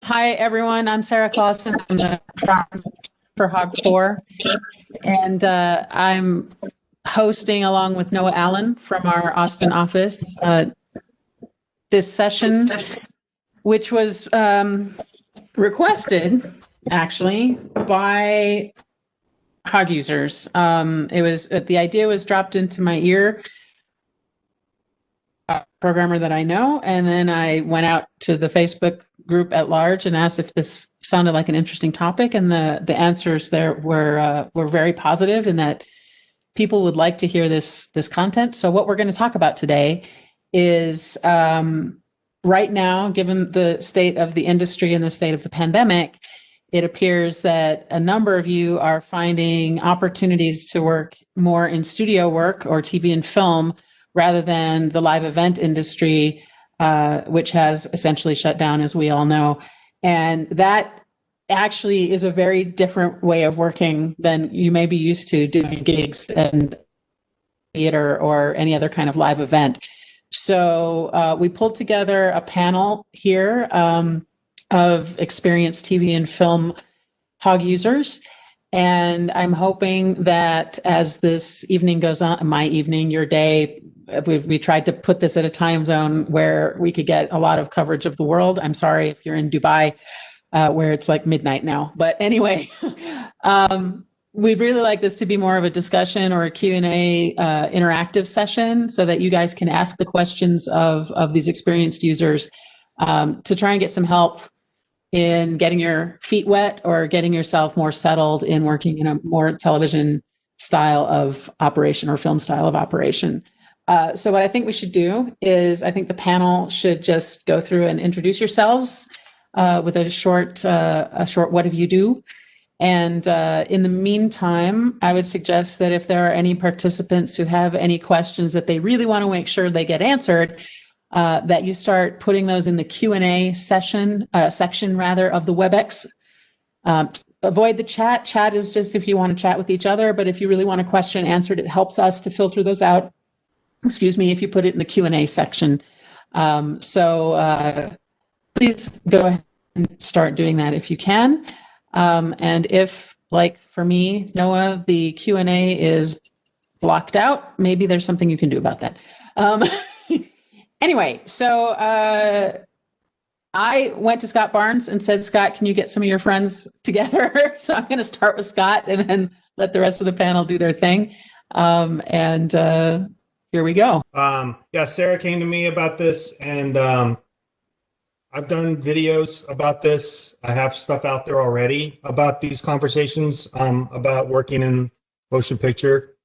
Hi, everyone. I'm Sarah Clausen. I'm the for Hog 4, and I'm hosting along with Noah Allen from our Austin office this session, which was requested actually by hog users. It was the idea was dropped into my ear, programmer that I know, and then I went out to the Facebook group at large and asked if this sounded like an interesting topic, and the answers there were very positive in that people would like to hear this content. So what we're going to talk about today is right now, given the state of the industry and the state of the pandemic, it appears that a number of you are finding opportunities to work more in studio work or TV and film rather than the live event industry, which has essentially shut down, as we all know. And that actually is a very different way of working than you may be used to doing gigs and theater or any other kind of live event. So we pulled together a panel here of experienced TV and film hog users. And I'm hoping that as this evening goes on, my evening, your day, we tried to put this at a time zone where we could get a lot of coverage of the world. I'm sorry if you're in Dubai, where it's like midnight now. But anyway, we'd really like this to be more of a discussion or a Q&A interactive session so that you guys can ask the questions of these experienced users to try and get some help in getting your feet wet or getting yourself more settled in working in a more television style of operation or film style of operation. So what I think we should do is I think the panel should just go through and introduce yourselves with a short what have you do. And in the meantime, I would suggest that if there are any participants who have any questions that they really want to make sure they get answered, that you start putting those in the Q&A section of the WebEx. Avoid the chat. Chat is just if you want to chat with each other, but if you really want a question answered, it helps us to filter those out. Excuse me, if you put it in the Q&A section. So please go ahead and start doing that if you can. And if, like for me, Noah, the Q&A is blocked out, maybe there's something you can do about that. Anyway, so I went to Scott Barnes and said, Scott, can you get some of your friends together? So I'm going to start with Scott and then let the rest of the panel do their thing. Here we go. Yeah, Sarah came to me about this, and I've done videos about this. I have stuff out there already about these conversations about working in motion picture.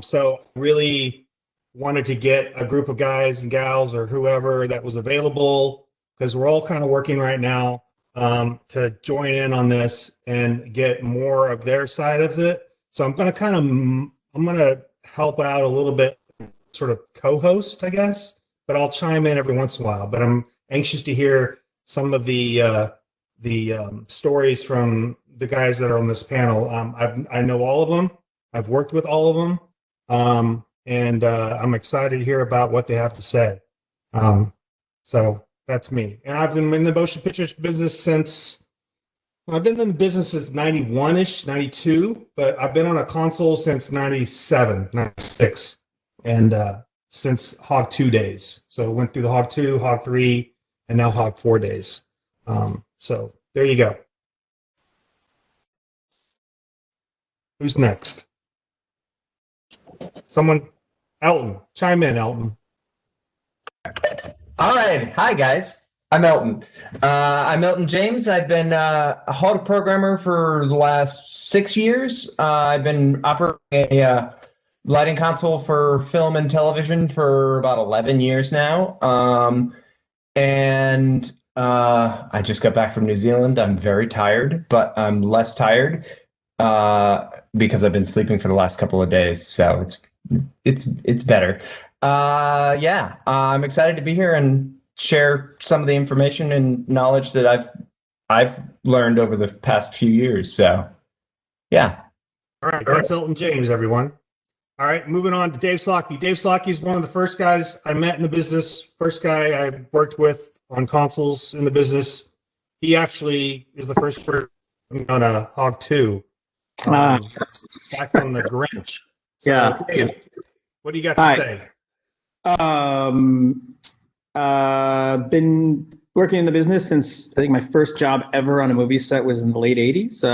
So really wanted to get a group of guys and gals or whoever that was available, because we're all kind of working right now to join in on this and get more of their side of it. So I'm going to help out a little bit, sort of co-host, I guess, but I'll chime in every once in a while. But I'm anxious to hear some of the stories from the guys that are on this panel. I know all of them. I've worked with all of them. And I'm excited to hear about what they have to say. So that's me. And I've been in the motion pictures business since 91-ish, 92, but I've been on a console since 97, 96, and since Hog 2 days. So went through the Hog 2, Hog 3, and now Hog 4 days. So there you go. Who's next? Someone, Elton, chime in, Elton. All right. Hi, guys. I'm Elton. I'm Elton James. I've been a Hog programmer for the last 6 years. I've been operating a lighting console for film and television for about 11 years now. And I just got back from New Zealand. I'm very tired, but I'm less tired because I've been sleeping for the last couple of days. So it's better. I'm excited to be here and share some of the information and knowledge that I've learned over the past few years. So, yeah. All right, that's Elton James, everyone. All right, moving on to Dave Slockey. Dave Slockey is one of the first guys I met in the business, first guy I worked with on consoles in the business. he actually is the first person on a Hog 2, back on the Grinch. So, Yeah. Dave, what do you got to Hi. say? Been working in the business since I think my first job ever on a movie set was in the late 80s.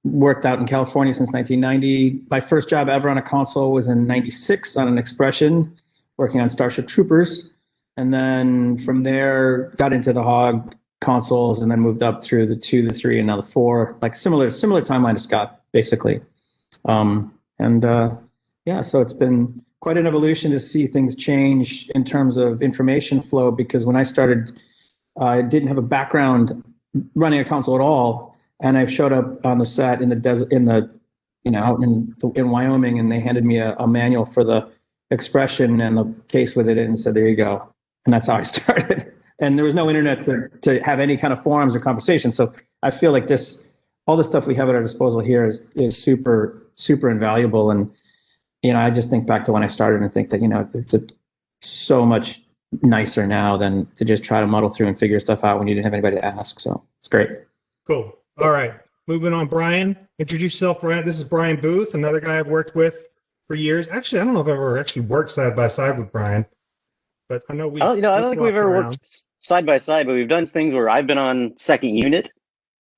Worked out in California since 1990. My first job ever on a console was in 96 on an Expression, working on Starship Troopers. And then from there, got into the Hog consoles and then moved up through the 2, the 3, and now the 4, like similar timeline to Scott, basically. Yeah, so it's been quite an evolution to see things change in terms of information flow, because when I started, I didn't have a background running a console at all, and I showed up on the set in the desert, out in Wyoming, and they handed me a manual for the Expression and the case with it and said, "There you go," and that's how I started. And there was no internet to have any kind of forums or conversation, so I feel like all the stuff we have at our disposal here is super, super invaluable. And I just think back to when I started and think that, it's so much nicer now than to just try to muddle through and figure stuff out when you didn't have anybody to ask. So it's great. Cool. All right. Moving on, Brian. Introduce yourself, Brian. This is Brian Booth, another guy I've worked with for years. Actually, I don't know if I've ever actually worked side by side with Brian, but I know we. I don't think we've ever worked side by side, but we've done things where I've been on second unit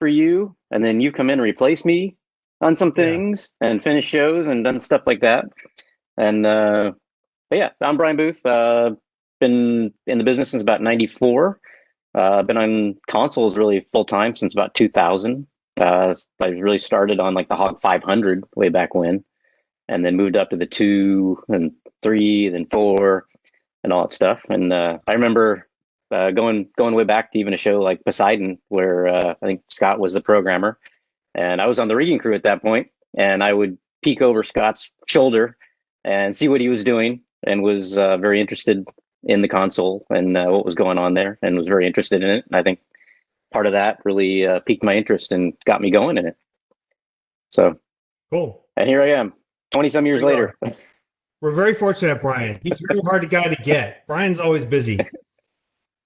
for you, and then you come in and replace me on some things and finish shows and done stuff like that. And but yeah, I'm Brian Booth. Been in the business since about 94. Been on consoles really full time since about 2000. I really started on like the Hog 500 way back when, and then moved up to the 2 and 3, then 4, and all that stuff. And I remember going way back to even a show like Poseidon, where I think Scott was the programmer. And I was on the rigging crew at that point, and I would peek over Scott's shoulder and see what he was doing, and was very interested in the console and what was going on there, and was very interested in it. And I think part of that really piqued my interest and got me going in it. So cool. And here I am, 20-some years later. We're very fortunate, Brian. He's a really hard guy to get. Brian's always busy.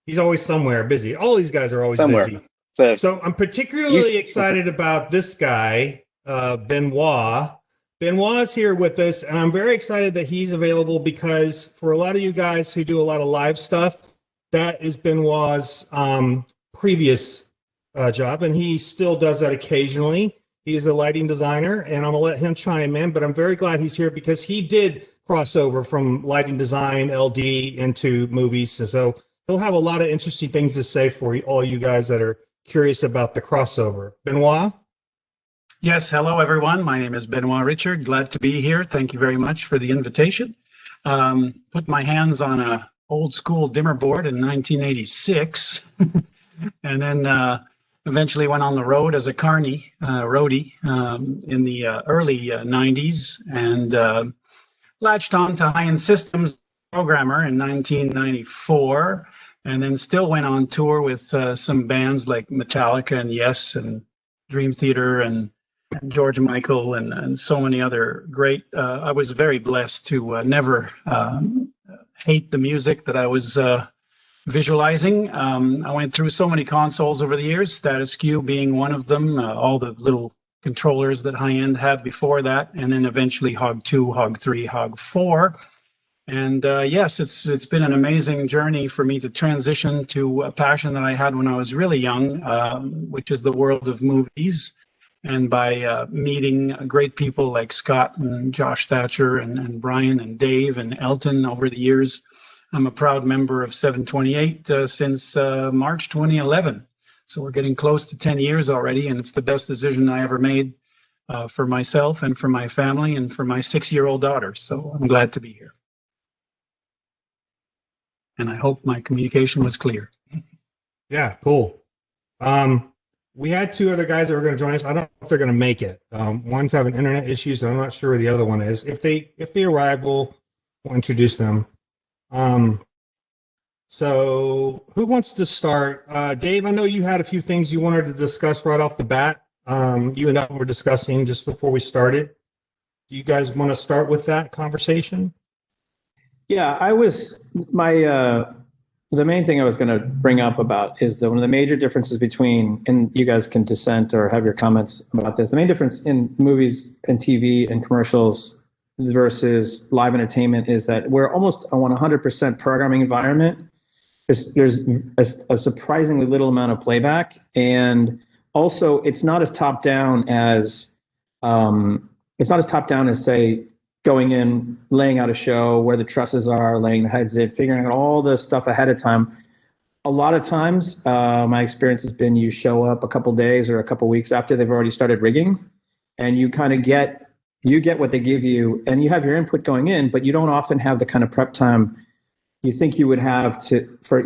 He's always somewhere busy. All these guys are always busy. So I'm particularly excited about this guy, Benoit. Benoit is here with us, and I'm very excited that he's available, because for a lot of you guys who do a lot of live stuff, that is Benoit's previous job, and he still does that occasionally. He's a lighting designer, and I'm going to let him chime in, but I'm very glad he's here because he did cross over from lighting design, LD, into movies. So he'll have a lot of interesting things to say for all you guys that are curious about the crossover. Benoit? Yes, hello everyone. My name is Benoit Richard. Glad to be here. Thank you very much for the invitation. Put my hands on a old school dimmer board in 1986, and then eventually went on the road as a carny roadie in the early 90s, and latched on to high-end systems programmer in 1994. And then still went on tour with some bands like Metallica and Yes and Dream Theater and George Michael and so many other great. I was very blessed to never hate the music that I was visualizing. I went through so many consoles over the years, Status Q being one of them, all the little controllers that High End had before that, and then eventually Hog 2, Hog 3, Hog 4. And yes, it's been an amazing journey for me to transition to a passion that I had when I was really young, which is the world of movies. And by meeting great people like Scott and Josh Thatcher and Brian and Dave and Elton over the years, I'm a proud member of 728 since March 2011. So we're getting close to 10 years already, and it's the best decision I ever made for myself and for my family and for my 6-year-old daughter. So I'm glad to be here. And I hope my communication was clear. Yeah, cool. We had 2 other guys that were going to join us. I don't know if they're going to make it. One's having internet issues, and I'm not sure where the other one is. If they arrive, we'll introduce them. So who wants to start? Dave, I know you had a few things you wanted to discuss right off the bat. You and I were discussing just before we started. Do you guys want to start with that conversation? Yeah, the main thing I was going to bring up about is that one of the major differences between, and you guys can dissent or have your comments about this, the main difference in movies and TV and commercials versus live entertainment is that we're almost a 100% programming environment. There's a surprisingly little amount of playback, and also it's not as top down as say going in, laying out a show where the trusses are, laying the heads in, figuring out all the stuff ahead of time. A lot of times, my experience has been you show up a couple days or a couple weeks after they've already started rigging, and you kind of get what they give you, and you have your input going in, but you don't often have the kind of prep time you think you would have for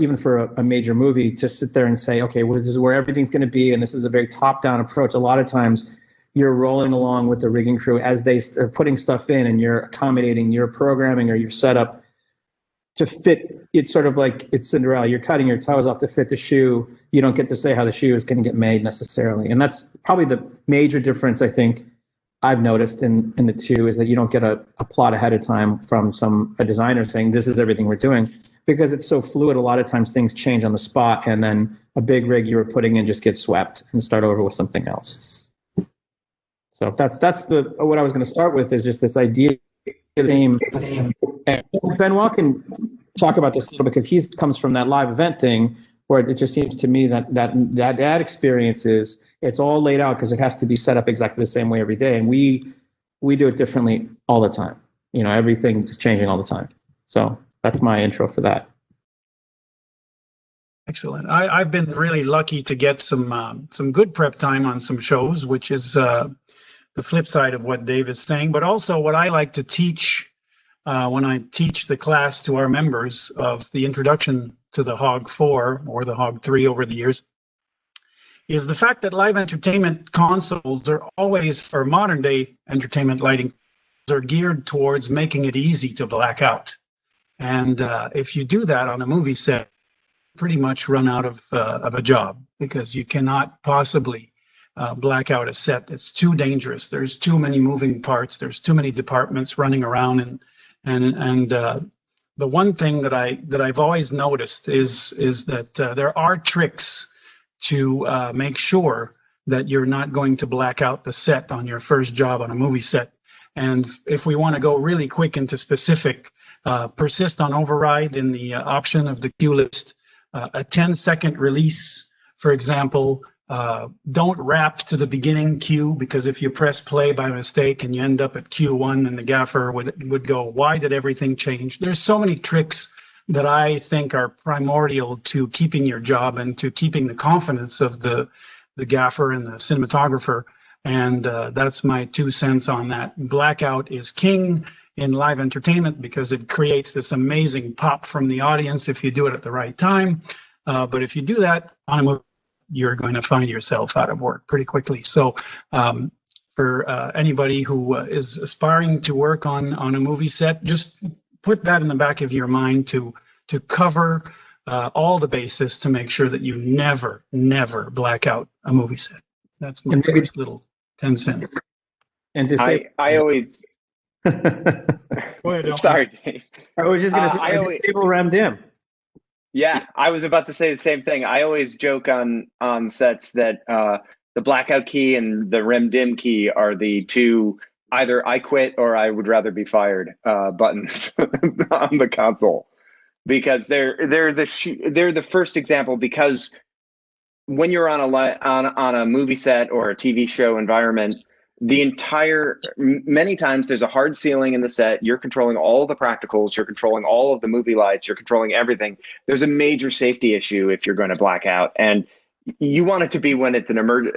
a major movie to sit there and say, okay, well, this is where everything's going to be, and this is a very top-down approach. A lot of times, you're rolling along with the rigging crew as they are putting stuff in, and you're accommodating your programming or your setup to fit. It's sort of like it's Cinderella. You're cutting your toes off to fit the shoe. You don't get to say how the shoe is going to get made necessarily. And that's probably the major difference I think I've noticed in the two, is that you don't get a plot ahead of time from a designer saying this is everything we're doing, because it's so fluid. A lot of times things change on the spot, and then a big rig you were putting in just gets swept and start over with something else. So that's what I was going to start with, is just this idea. Benoit can talk about this a little bit, because he comes from that live event thing, where it just seems to me that experience is, it's all laid out because it has to be set up exactly the same way every day, and we do it differently all the time. You know, everything is changing all the time. So that's my intro for that. Excellent. I've been really lucky to get some good prep time on some shows, which is the flip side of what Dave is saying, but also what I like to teach when I teach the class to our members of the introduction to the Hog 4 or the Hog 3 over the years, is the fact that live entertainment consoles are always, for modern day entertainment lighting, are geared towards making it easy to black out. And if you do that on a movie set, pretty much run out of a job, because you cannot possibly black out a set. It's too dangerous. There's too many moving parts. There's too many departments running around, and the one thing that I've always noticed is that there are tricks to make sure that you're not going to black out the set on your first job on a movie set. And if we want to go really quick into specific, persist on override in the option of the cue list, a 10-second release, for example. Don't wrap to the beginning cue, because if you press play by mistake and you end up at Q1, and the gaffer would go, why did everything change? There's so many tricks that I think are primordial to keeping your job and to keeping the confidence of the gaffer and the cinematographer. And that's my 2 cents on that. Blackout is king in live entertainment, because it creates this amazing pop from the audience if you do it at the right time. But if you do that on a movie, you're going to find yourself out of work pretty quickly. So for anybody who is aspiring to work on a movie set, just put that in the back of your mind to cover all the bases to make sure that you never black out a movie set. That's my first little 10 cents. And to say, I always. Go ahead, Sorry, Dave. I was just going to say, disable RAM-DIM. Yeah, I was about to say the same thing. I always joke on sets that the blackout key and the REM-DIM key are the two either I quit or I would rather be fired buttons on the console, because they're the first example. Because when you're on a movie set or a TV show environment, many times there's a hard ceiling in the set. You're controlling all the practicals. You're controlling all of the movie lights. You're controlling everything. There's a major safety issue if you're going to black out, and you want it to be when it's an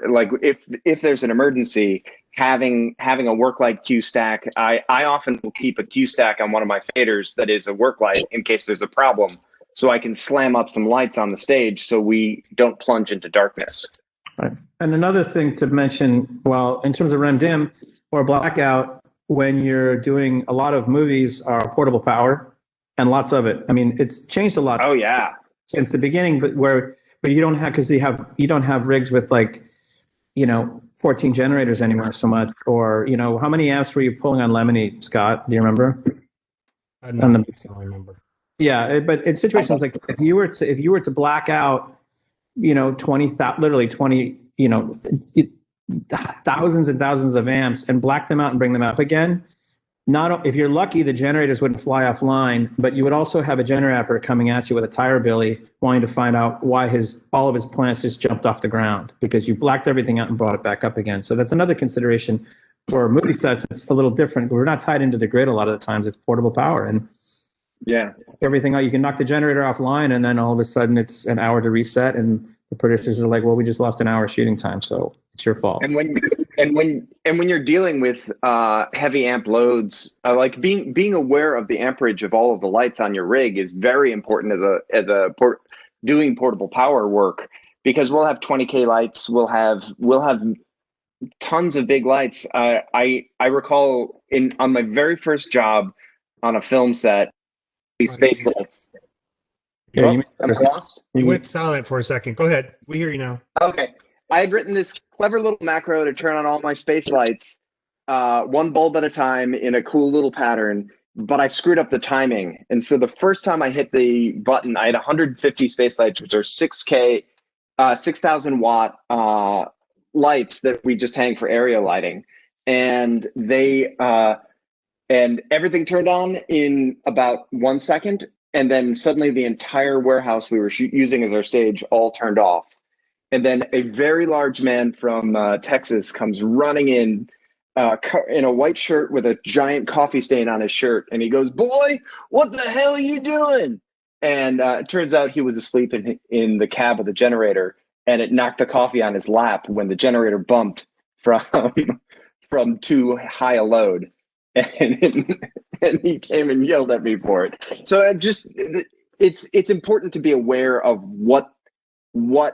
like if there's an emergency, having a work light cue stack. I often will keep a cue stack on one of my faders that is a work light in case there's a problem, so I can slam up some lights on the stage so we don't plunge into darkness. Right. And another thing to mention, well, in terms of REM-DIM or blackout, when you're doing a lot of movies are portable power, and lots of it. I mean, it's changed a lot. Oh yeah, since the beginning, but you don't have, because you don't have rigs with 14 generators anymore so much. Or how many amps were you pulling on Lemony, Scott? Do you remember? I don't remember. Yeah, but in situations like if you were to black out, 20,000, literally 20, thousands and thousands of amps and black them out and bring them up again. Not if you're lucky, the generators wouldn't fly offline, but you would also have a generator coming at you with a tire billy wanting to find out why all of his plants just jumped off the ground because you blacked everything out and brought it back up again. So that's another consideration for movie sets. It's a little different. We're not tied into the grid a lot of the times. It's portable power and everything out. You can knock the generator offline and then all of a sudden it's an hour to reset and the producers are like, well, we just lost an hour shooting time, so it's your fault. And when you're dealing with heavy amp loads, like being aware of the amperage of all of the lights on your rig is very important doing portable power work, because we'll have 20K lights, we'll have tons of big lights. I recall on my very first job on a film set, space lights. Yeah, I'm lost. You went silent for a second. Go ahead. We hear you now. Okay. I had written this clever little macro to turn on all my space lights, one bulb at a time in a cool little pattern, but I screwed up the timing. And so the first time I hit the button, I had 150 space lights, which are 6K, 6,000 watt lights that we just hang for area lighting. And and everything turned on in about 1 second. And then suddenly the entire warehouse we were using as our stage all turned off. And then a very large man from Texas comes running in a white shirt with a giant coffee stain on his shirt. And he goes, "Boy, what the hell are you doing?" And it turns out he was asleep in the cab of the generator, and it knocked the coffee on his lap when the generator bumped from too high a load. And he came and yelled at me for it. So it's important to be aware of what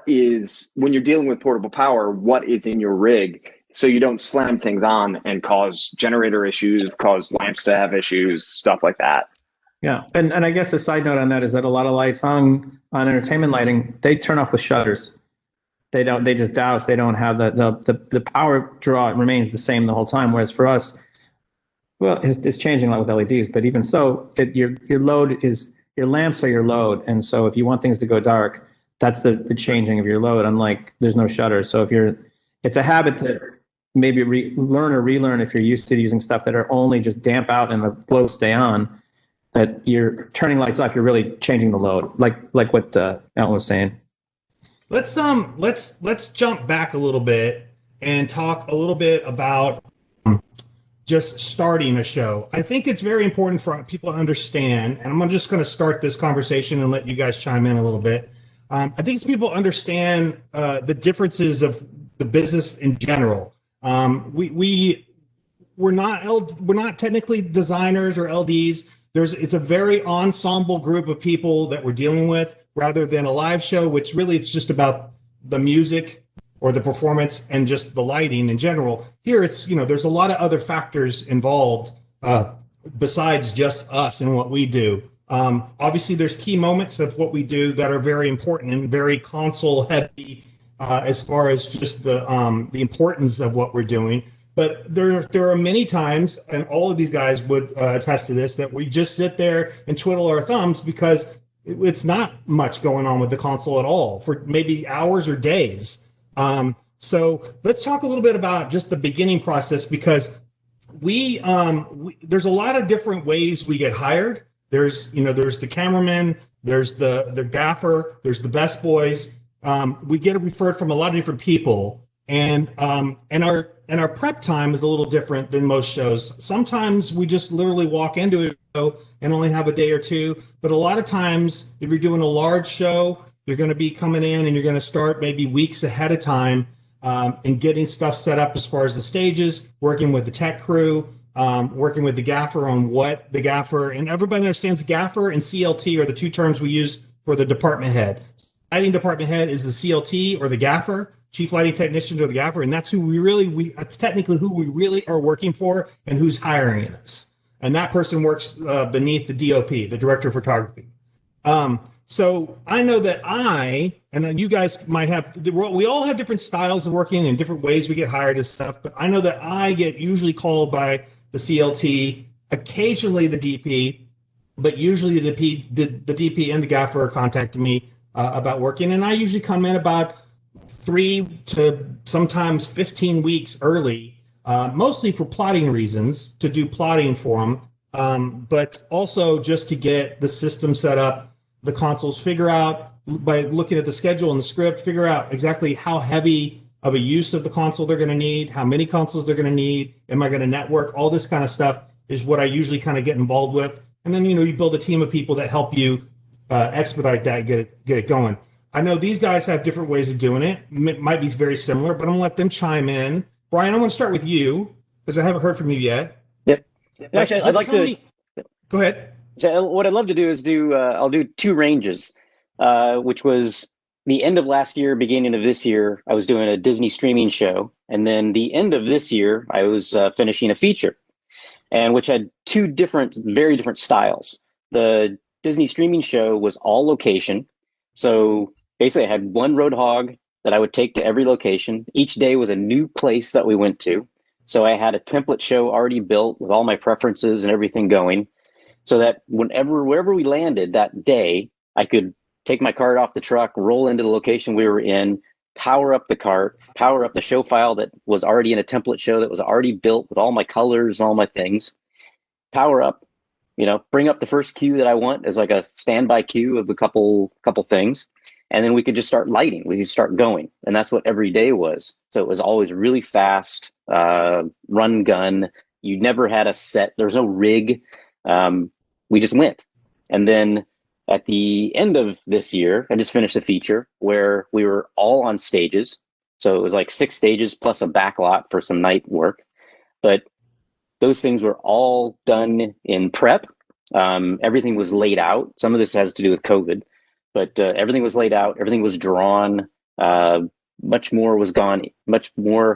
is, when you're dealing with portable power, what is in your rig, so you don't slam things on and cause generator issues, cause lamps to have issues, stuff like that. Yeah, and I guess a side note on that is that a lot of lights hung on entertainment lighting, they turn off with shutters. They just douse. They don't have the power draw remains the same the whole time. Whereas for us, well, it's changing a lot with LEDs, but even so, your load is, your lamps are your load. And so if you want things to go dark, that's the changing of your load, unlike there's no shutters. So it's a habit to maybe learn or relearn if you're used to using stuff that are only just damp out and the glow stay on, that you're turning lights off, you're really changing the load, like what Alan was saying. Let's jump back a little bit and talk a little bit about just starting a show. I think it's very important for people to understand, and I'm just going to start this conversation and let you guys chime in a little bit. I think people understand the differences of the business in general. We're not technically designers or LDs. It's a very ensemble group of people that we're dealing with, rather than a live show, which really it's just about the music or the performance and just the lighting in general. Here it's, there's a lot of other factors involved besides just us and what we do. Obviously there's key moments of what we do that are very important and very console heavy as far as just the importance of what we're doing. But there are many times, and all of these guys would attest to this, that we just sit there and twiddle our thumbs because it's not much going on with the console at all for maybe hours or days. So let's talk a little bit about just the beginning process, because there's a lot of different ways we get hired. There's the cameraman, there's the gaffer, there's the best boys. We get referred from a lot of different people, and our prep time is a little different than most shows. Sometimes we just literally walk into a show and only have a day or two, but a lot of times if you're doing a large show, you're going to be coming in and you're going to start maybe weeks ahead of time and getting stuff set up as far as the stages, working with the tech crew, working with the gaffer on what the gaffer, and everybody understands gaffer and CLT are the two terms we use for the department head. Lighting department head is the CLT or the gaffer, chief lighting technician or the gaffer, and that's who that's technically who we really are working for and who's hiring us. And that person works beneath the DOP, the director of photography. So I know that and then you guys might have, we all have different styles of working and different ways we get hired and stuff, but I know that I get usually called by the CLT, occasionally the DP, but usually the DP and the gaffer are contacting me about working, and I usually come in about 3 to sometimes 15 weeks early, mostly for plotting reasons, to do plotting for them, but also just to get the system set up, the consoles, figure out by looking at the schedule and the script, figure out exactly how heavy of a use of the console they're going to need, how many consoles they're going to need, am I going to network, all this kind of stuff is what I usually kind of get involved with. And then, you build a team of people that help you expedite that, get it going. I know these guys have different ways of doing it. It might be very similar, but I'm gonna let them chime in. Brian, I'm gonna start with you because I haven't heard from you yet. Yep. Actually, I'd like to. Go ahead. So what I'd love to do is I'll do 2 ranges, which was the end of last year, beginning of this year. I was doing a Disney streaming show, and then the end of this year, I was finishing a feature, and which had 2 very different styles. The Disney streaming show was all location, so basically I had one Roadhog that I would take to every location. Each day was a new place that we went to. So I had a template show already built with all my preferences and everything going, so that wherever we landed that day, I could take my cart off the truck, roll into the location we were in, power up the cart, power up the show file that was already in a template show that was already built with all my colors and all my things, power up, bring up the first queue that I want as like a standby queue of a couple things. And then we could just start lighting. We could start going. And that's what every day was. So it was always really fast, run gun. You never had a set. There was no rig. We just went. And then at the end of this year, I just finished a feature where we were all on stages. So it was like 6 stages plus a backlot for some night work. But those things were all done in prep. Everything was laid out. Some of this has to do with COVID. But everything was laid out. Everything was drawn. Much more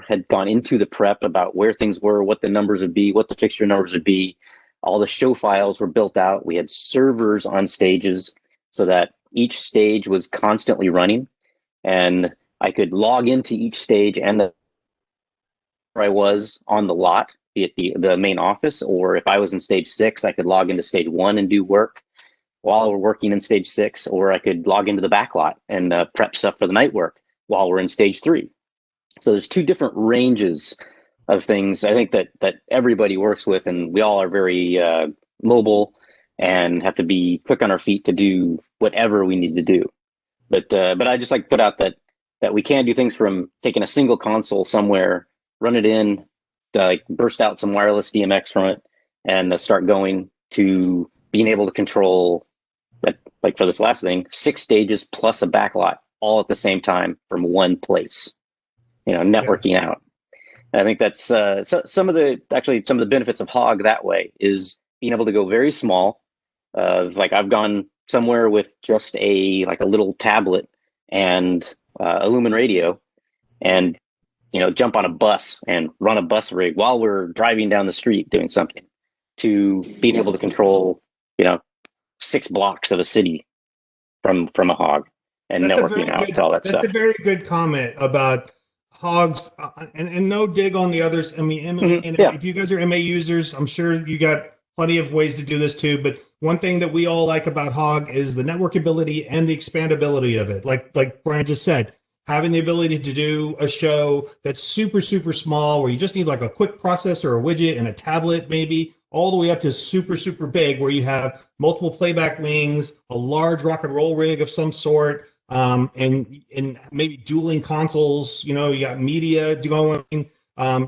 had gone into the prep about where things were, what the numbers would be, what the fixture numbers would be. All the show files were built out. We had servers on stages so that each stage was constantly running, and I could log into each stage and where I was on the lot, be it the main office, or if I was in stage 6, I could log into stage 1 and do work while we're working in stage 6, or I could log into the backlot and prep stuff for the night work while we're in stage 3. So there's 2 different ranges of things I think that everybody works with, and we all are very mobile and have to be quick on our feet to do whatever we need to do. But I just like to put out that we can do things from taking a single console somewhere, run it in, like burst out some wireless DMX from it, and start going, to being able to control, like for this last thing, 6 stages plus a backlot all at the same time from one place, networking out. And I think that's some of the benefits of Hog that way is being able to go very small. Like I've gone somewhere with just a little tablet and a Lumen radio, and jump on a bus and run a bus rig while we're driving down the street doing something, to being able to control 6 blocks of a city from a Hog and networking out all that stuff. That's a very good comment about Hogs, and no dig on the others. I mean, if you guys are MA users, I'm sure you got plenty of ways to do this too. But one thing that we all like about Hog is the networkability and the expandability of it. Like Brian just said, having the ability to do a show that's super, super small, where you just need like a quick processor or a widget and a tablet maybe, all the way up to super, super big, where you have multiple playback wings, a large rock and roll rig of some sort, and maybe dueling consoles. You got media going.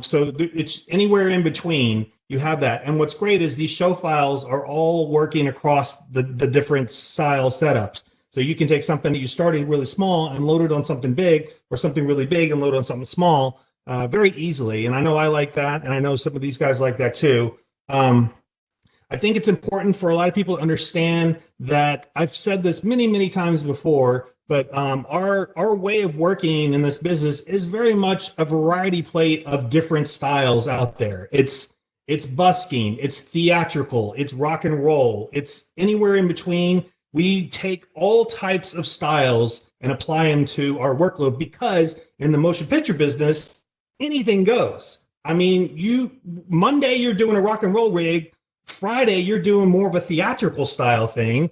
So it's anywhere in between. You have that. And what's great is these show files are all working across the different style setups. So you can take something that you started really small and load it on something big, or something really big and load it on something small very easily. And I know I like that, and I know some of these guys like that too. I think it's important for a lot of people to understand that I've said this many, many times before, but our way of working in this business is very much a variety plate of different styles out there. It's busking, it's theatrical, it's rock and roll, it's anywhere in between. We take all types of styles and apply them to our workload, because in the motion picture business, anything goes. I mean, Monday you're doing a rock and roll rig, Friday, you're doing more of a theatrical style thing.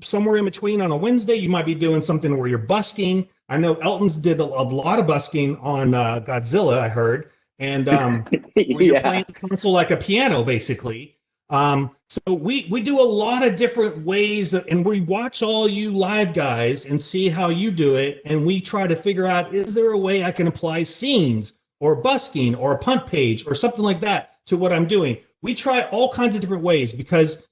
Somewhere in between on a Wednesday, you might be doing something where you're busking. I know Elton's did a lot of busking on Godzilla, I heard, and where you're playing the console like a piano, basically. So we do a lot of different ways, and we watch all you live guys and see how you do it, and we try to figure out, is there a way I can apply scenes or busking or a punt page or something like that to what I'm doing? We try all kinds of different ways because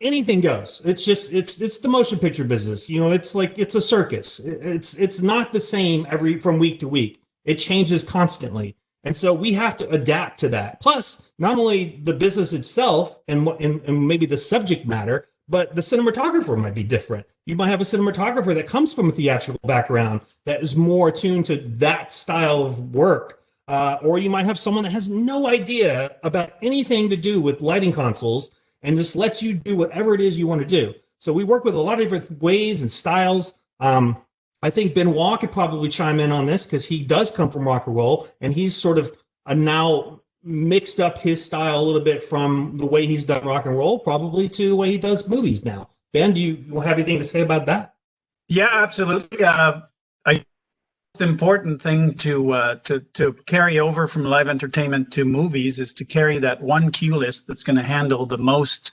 anything goes. It's the motion picture business. You know, it's like it's a circus. It's not the same from week to week. It changes constantly. And so we have to adapt to that. Plus, not only the business itself and maybe the subject matter, but the cinematographer might be different. You might have a cinematographer that comes from a theatrical background that is more attuned to that style of work. Or you might have someone that has no idea about anything to do with lighting consoles and just lets you do whatever it is you want to do. So we work with a lot of different ways and styles. I think Benoit could probably chime in on this because he does come from rock and roll, and he's sort of now mixed up his style a little bit from the way he's done rock and roll, probably to the way he does movies now. Ben, do you have anything to say about that? Yeah, absolutely. The important thing to carry over from live entertainment to movies is to carry that one cue list that's going to handle the most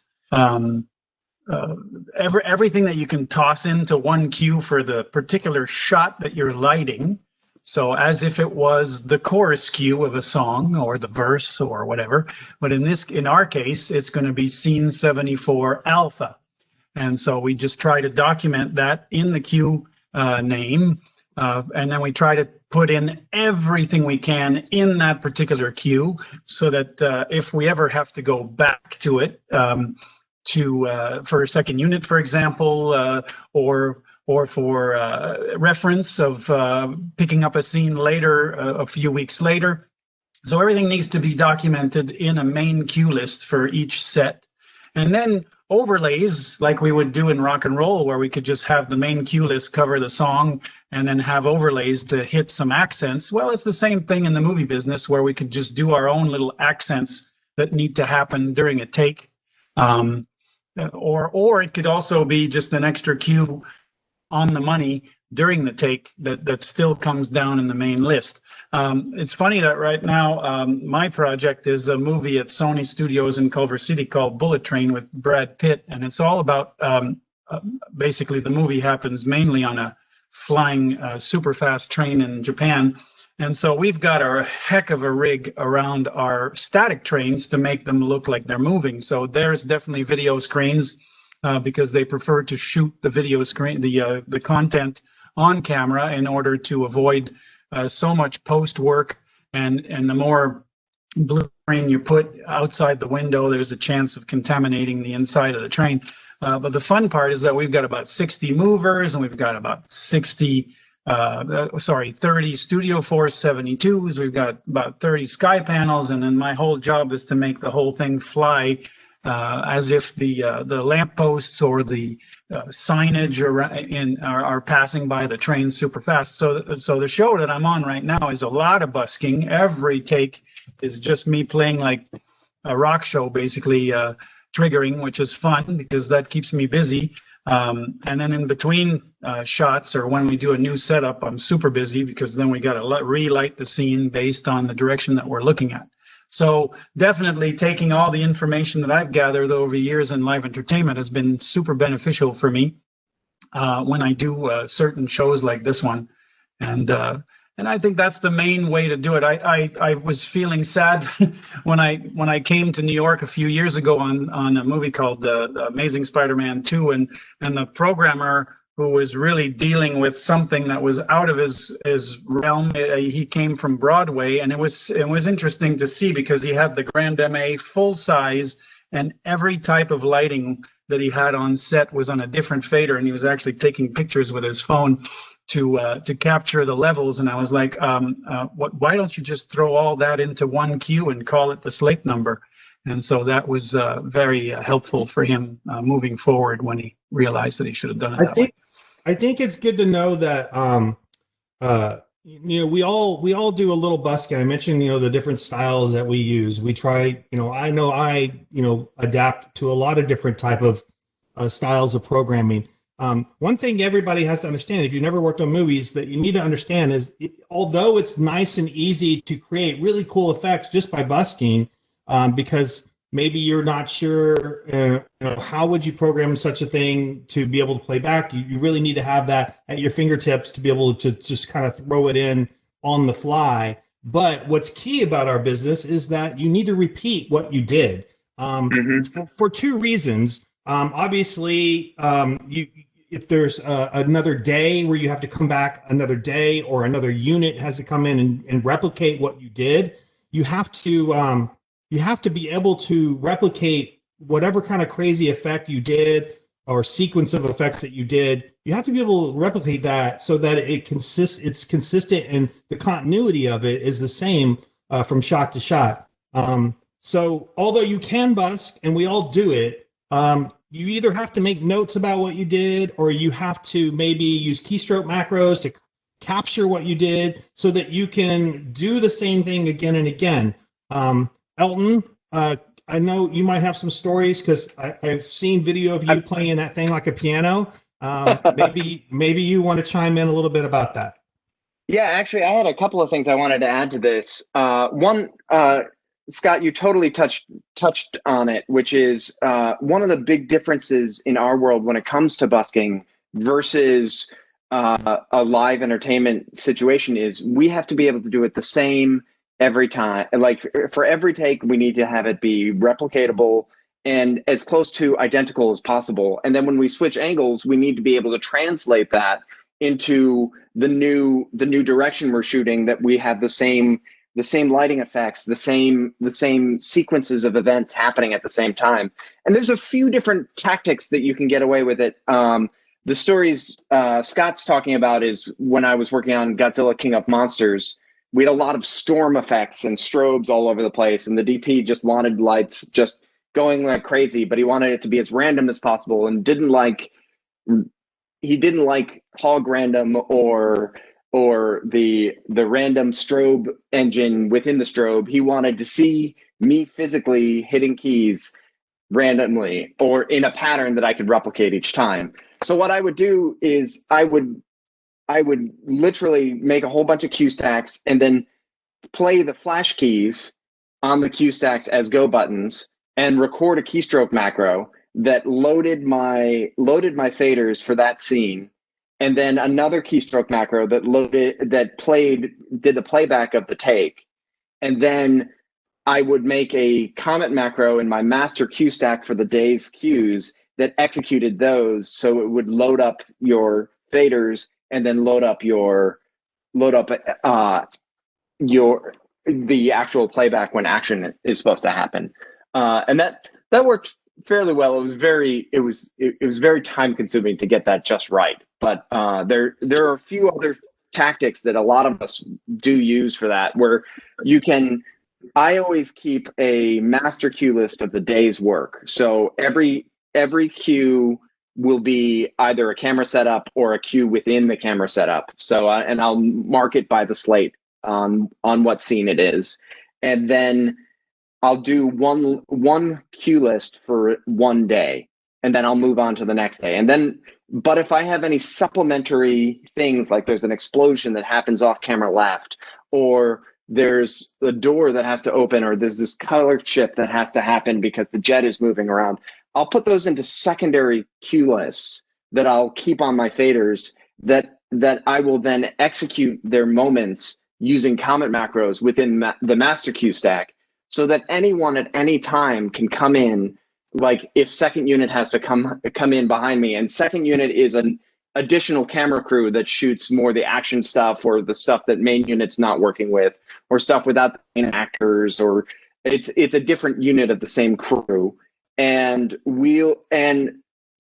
everything that you can toss into one cue for the particular shot that you're lighting. So as if it was the chorus cue of a song or the verse or whatever, but in our case, it's going to be scene 74 alpha. And so we just try to document that in the cue name. And then we try to put in everything we can in that particular cue so that if we ever have to go back to it, for a second unit, for example, or for reference of picking up a scene later, a few weeks later. So everything needs to be documented in a main cue list for each set. And then overlays, like we would do in rock and roll, where we could just have the main cue list cover the song and then have overlays to hit some accents. Well, it's the same thing in the movie business, where we could just do our own little accents that need to happen during a take. Or it could also be just an extra cue on the money during the take that still comes down in the main list. It's funny that right now my project is a movie at Sony Studios in Culver City called Bullet Train with Brad Pitt, and it's all about basically the movie happens mainly on a flying super fast train in Japan. And so we've got a heck of a rig around our static trains to make them look like they're moving. So there's definitely video screens because they prefer to shoot the video screen, the content on camera in order to avoid so much post work. And the more blue screen you put outside the window, there's a chance of contaminating the inside of the train. But the fun part is that we've got about 60 movers, and we've got about 30 Studio Force 72s. We've got about 30 sky panels, and then my whole job is to make the whole thing fly as if the lampposts or the signage are passing by the train super fast. So the show that I'm on right now is a lot of busking. Every take is just me playing like a rock show, basically triggering, which is fun because that keeps me busy. And then in between shots, or when we do a new setup, I'm super busy because then we got to relight the scene based on the direction that we're looking at. So definitely taking all the information that I've gathered over years in live entertainment has been super beneficial for me when I do certain shows like this one. And I think that's the main way to do it. I was feeling sad when I came to New York a few years ago on a movie called The Amazing Spider-Man 2, and the programmer who was really dealing with something that was out of his realm. He came from Broadway, and it was interesting to see because he had the Grand MA full size, and every type of lighting that he had on set was on a different fader, and he was actually taking pictures with his phone to capture the levels. And I was like, why don't you just throw all that into one cue and call it the slate number? And so that was very helpful for him moving forward when he realized that he should have done it that way. I think it's good to know that we all do a little busking. I mentioned, the different styles that we use. We try, I adapt to a lot of different type of styles of programming. One thing everybody has to understand, if you've never worked on movies, that you need to understand is, although it's nice and easy to create really cool effects just by busking, because maybe you're not sure, how would you program such a thing to be able to play back? You really need to have that at your fingertips to be able to just kind of throw it in on the fly. But what's key about our business is that you need to repeat what you did, for two reasons. Obviously, if there's another day where you have to come back another day, or another unit has to come in and replicate what you did, you have to be able to replicate whatever kind of crazy effect you did, or sequence of effects that you did. You have to be able to replicate that so that it's consistent, and the continuity of it is the same from shot to shot. So although you can busk, and we all do it, you either have to make notes about what you did, or you have to maybe use keystroke macros to capture what you did so that you can do the same thing again and again. Elton, I know you might have some stories, because I've seen video of you playing that thing like a piano. Maybe you want to chime in a little bit about that. Yeah, actually, I had a couple of things I wanted to add to this. One, Scott, you totally touched on it, which is one of the big differences in our world when it comes to busking versus a live entertainment situation is we have to be able to do it the same every time. Like, for every take, we need to have it be replicatable and as close to identical as possible. And then when we switch angles, we need to be able to translate that into the new direction we're shooting, that we have the same lighting effects, the same sequences of events happening at the same time. And there's a few different tactics that you can get away with it. The stories Scott's talking about is when I was working on Godzilla King of Monsters, we had a lot of storm effects and strobes all over the place, and the DP just wanted lights just going like crazy, but he wanted it to be as random as possible, and he didn't like hog random or the random strobe engine within the strobe. He wanted to see me physically hitting keys randomly or in a pattern that I could replicate each time. So what I would do is I would literally make a whole bunch of cue stacks and then play the flash keys on the cue stacks as go buttons and record a keystroke macro that loaded my faders for that scene, and then another keystroke macro that did the playback of the take. And then I would make a comment macro in my master cue stack for the day's cues that executed those, so it would load up your faders and then load up the actual playback when action is supposed to happen. And that worked fairly well. It was very time consuming to get that just right. But there are a few other tactics that a lot of us do use for that, where I always keep a master cue list of the day's work. So every cue will be either a camera setup or a cue within the camera setup. So and I'll mark it by the slate on what scene it is, and then I'll do one cue list for one day, and then I'll move on to the next day. And then, but if I have any supplementary things, like there's an explosion that happens off camera left, or there's a door that has to open, or there's this color shift that has to happen because the jet is moving around, I'll put those into secondary cue lists that I'll keep on my faders that I will then execute their moments using comment macros within the master cue stack, so that anyone at any time can come in. Like if second unit has to come in behind me, and second unit is an additional camera crew that shoots more the action stuff, or the stuff that main unit's not working with, or stuff without the main actors, or it's a different unit of the same crew. And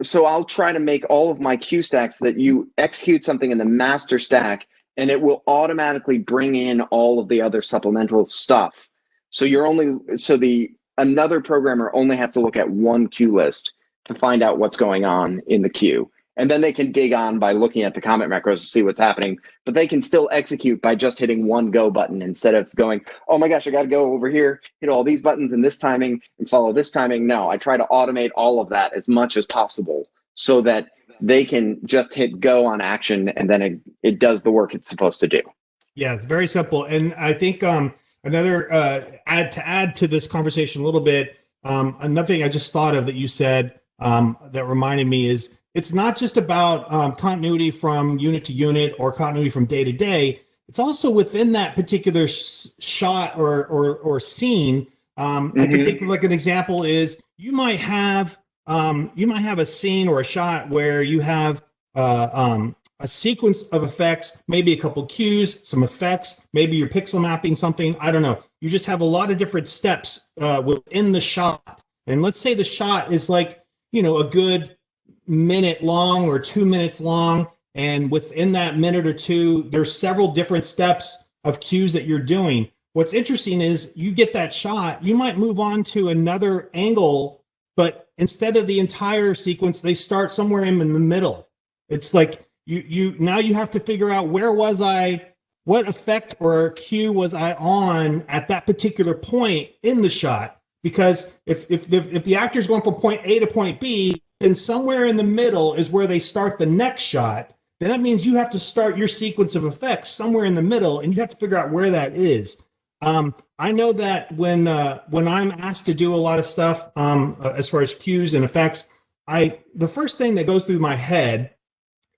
so I'll try to make all of my cue stacks that you execute something in the master stack, and it will automatically bring in all of the other supplemental stuff. So another programmer only has to look at one cue list to find out what's going on in the queue. And then they can dig on by looking at the comment macros to see what's happening, but they can still execute by just hitting one go button instead of going, oh my gosh, I got to go over here, hit all these buttons in this timing and follow this timing. No, I try to automate all of that as much as possible so that they can just hit go on action and then it does the work it's supposed to do. Yeah, it's very simple. And I think another add to this conversation a little bit, another thing I just thought of that you said that reminded me is it's not just about continuity from unit to unit or continuity from day to day. It's also within that particular shot or scene. I can think of like an example is you might have a scene or a shot where you have a sequence of effects, maybe a couple cues, some effects, maybe you're pixel mapping something. I don't know. You just have a lot of different steps within the shot. And let's say the shot is like, a good minute long or 2 minutes long. And within that minute or two, there's several different steps of cues that you're doing. What's interesting is you get that shot, you might move on to another angle, but instead of the entire sequence, they start somewhere in the middle. It's like you now you have to figure out where was I, what effect or cue was I on at that particular point in the shot? Because if the actor's going from point A to point B, then somewhere in the middle is where they start the next shot. Then that means you have to start your sequence of effects somewhere in the middle, and you have to figure out where that is. I know that when I'm asked to do a lot of stuff as far as cues and effects, the first thing that goes through my head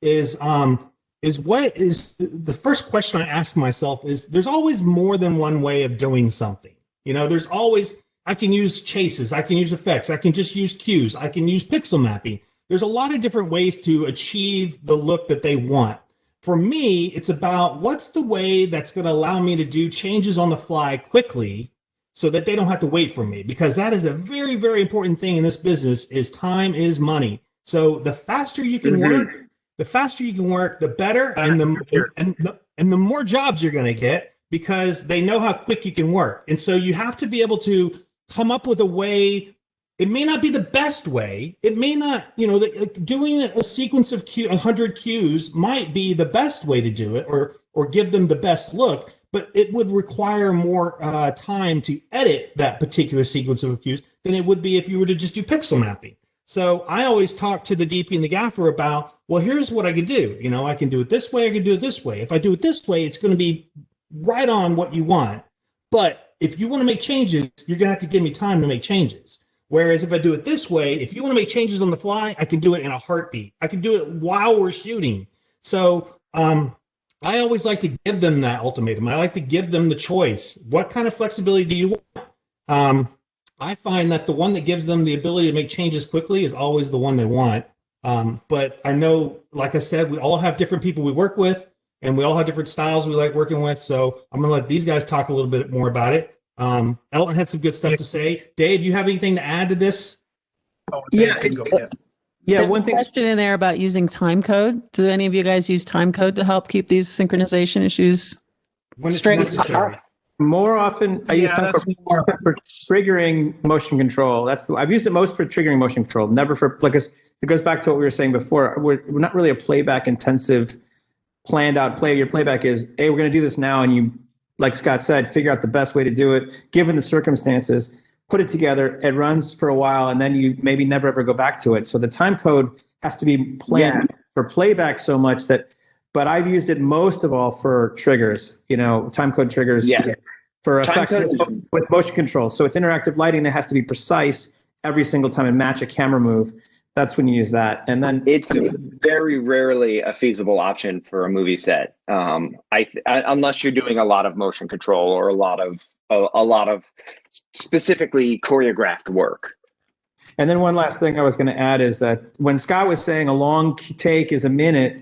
is what is the first question I ask myself is there's always more than one way of doing something. There's always, I can use chases, I can use effects, I can just use cues, I can use pixel mapping. There's a lot of different ways to achieve the look that they want. For me, it's about what's the way that's going to allow me to do changes on the fly quickly so that they don't have to wait for me, because that is a very, very important thing in this business is time is money. So the faster you can work, the better, and the more jobs you're going to get because they know how quick you can work. And so you have to be able to come up with a way. It may not be the best way. It may not, doing a sequence of 100 cues might be the best way to do it or give them the best look, but it would require more time to edit that particular sequence of cues than it would be if you were to just do pixel mapping. So I always talk to the DP and the gaffer about, well, here's what I could do. I can do it this way, I can do it this way. If I do it this way, it's going to be right on what you want. But if you want to make changes, you're going to have to give me time to make changes. Whereas if I do it this way, if you want to make changes on the fly, I can do it in a heartbeat. I can do it while we're shooting. So I always like to give them that ultimatum. I like to give them the choice. What kind of flexibility do you want? I find that the one that gives them the ability to make changes quickly is always the one they want. But I know, like I said, we all have different people we work with, and we all have different styles we like working with. So I'm going to let these guys talk a little bit more about it. Elton had some good stuff to say. Dave, you have anything to add to this? There's one question in there about using time code. Do any of you guys use time code to help keep these synchronization issues straight? Necessary. More often, I use time for triggering motion control. I've used it most for triggering motion control, never for it goes back to what we were saying before. We're not really a playback intensive, planned out play. Your playback is, hey, we're going to do this now, and you, like Scott said, figure out the best way to do it, given the circumstances, put it together, it runs for a while, and then you maybe never ever go back to it. So the time code has to be planned for playback so much but I've used it most of all for triggers, time code triggers for effects with motion control. So it's interactive lighting that has to be precise every single time and match a camera move. That's when you use that. And then it's very rarely a feasible option for a movie set. Unless you're doing a lot of motion control or a lot of specifically choreographed work. And then one last thing I was going to add is that when Scott was saying a long take is a minute,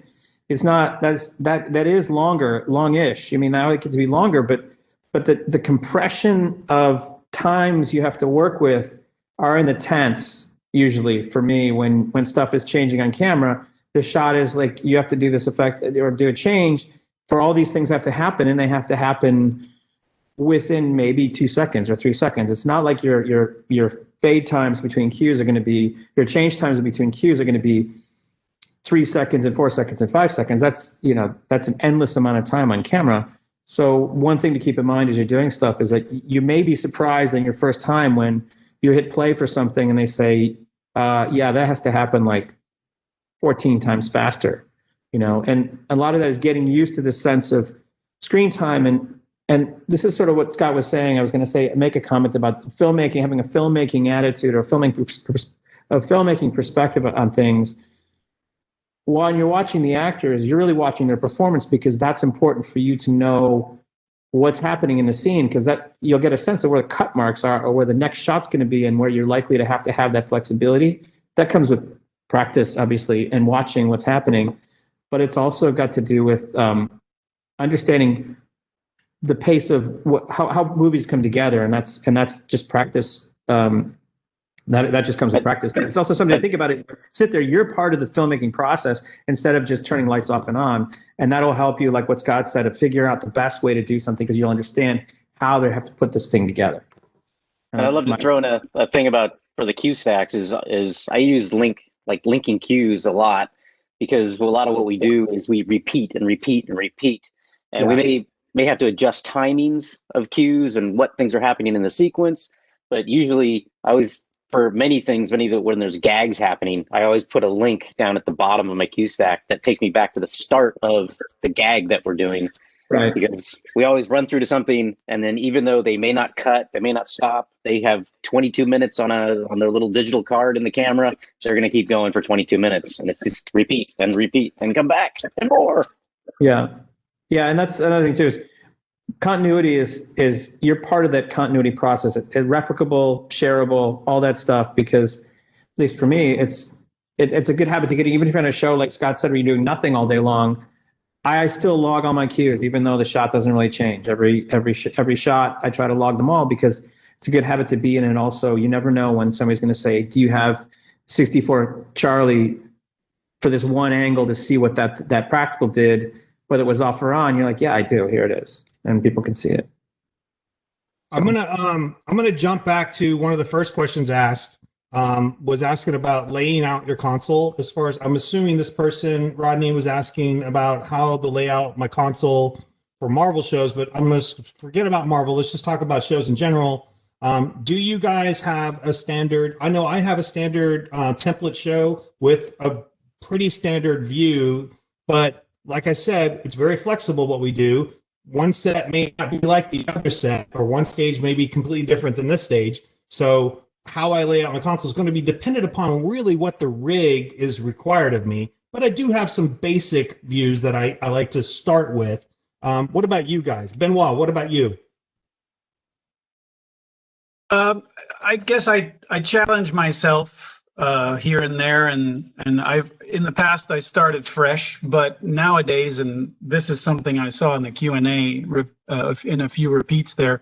it's not, that is longish. I mean, now it gets to be longer, but the compression of times you have to work with are in the tenths. Usually for me, when stuff is changing on camera, the shot is like, you have to do this effect or do a change for all these things have to happen, and they have to happen within maybe 2 seconds or 3 seconds. It's not like your fade times between cues are going to be, your change times between cues are going to be 3 seconds and 4 seconds and 5 seconds. That's an endless amount of time on camera. So one thing to keep in mind as you're doing stuff is that you may be surprised in your first time when you hit play for something and they say, yeah, that has to happen like 14 times faster, and a lot of that is getting used to this sense of screen time. And this is sort of what Scott was saying. I was going to say, make a comment about filmmaking, having a filmmaking attitude or a filmmaking perspective on things. While you're watching the actors, you're really watching their performance, because that's important for you to know what's happening in the scene, because that you'll get a sense of where the cut marks are or where the next shot's going to be and where you're likely to have that flexibility. That comes with practice, obviously, and watching what's happening. But it's also got to do with understanding the pace of how movies come together, and that's just practice. That just comes with practice. But it's also something to think about. It sit there, you're part of the filmmaking process instead of just turning lights off and on, and that'll help you, like what Scott said, to figure out the best way to do something, because you'll understand how they have to put this thing together. And I'd love to throw in a thing about for the cue stacks is I use linking cues a lot, because a lot of what we do is we repeat and repeat and repeat, and we may have to adjust timings of cues and what things are happening in the sequence. But usually for many things, when there's gags happening, I always put a link down at the bottom of my cue stack that takes me back to the start of the gag that we're doing. Right. Because we always run through to something, and then even though they may not cut, they may not stop, they have 22 minutes on their little digital card in the camera. They're going to keep going for 22 minutes, and it's just repeat and repeat and come back and more. Yeah, and that's another thing too. Is continuity is you're part of that continuity process. It's replicable, shareable, all that stuff. Because at least for me, it's a good habit to get. Even if you're on a show like Scott said, where you're doing nothing all day long, I still log all my cues, even though the shot doesn't really change. Every shot, I try to log them all, because it's a good habit to be in. And also, you never know when somebody's going to say, "Do you have 64 Charlie for this one angle to see what that practical did, whether it was off or on?" You're like, "Yeah, I do. Here it is," and people can see it. I'm gonna jump back to one of the first questions asked. Was asking about laying out your console. As far as I'm assuming, this person, Rodney, was asking about how to lay out my console for Marvel shows, but I'm going to forget about Marvel. Let's just talk about shows in general. Do you guys have a standard? I know I have a standard template show with a pretty standard view, but like I said, it's very flexible what we do. One set may not be like the other set, or one stage may be completely different than this stage. So how I lay out my console is going to be dependent upon really what the rig is required of me. But I do have some basic views that I like to start with. What about you guys? Benoit, what about you? I guess I challenge myself here and there, and in the past I started fresh, but nowadays, and this is something I saw in the Q&A in a few repeats there,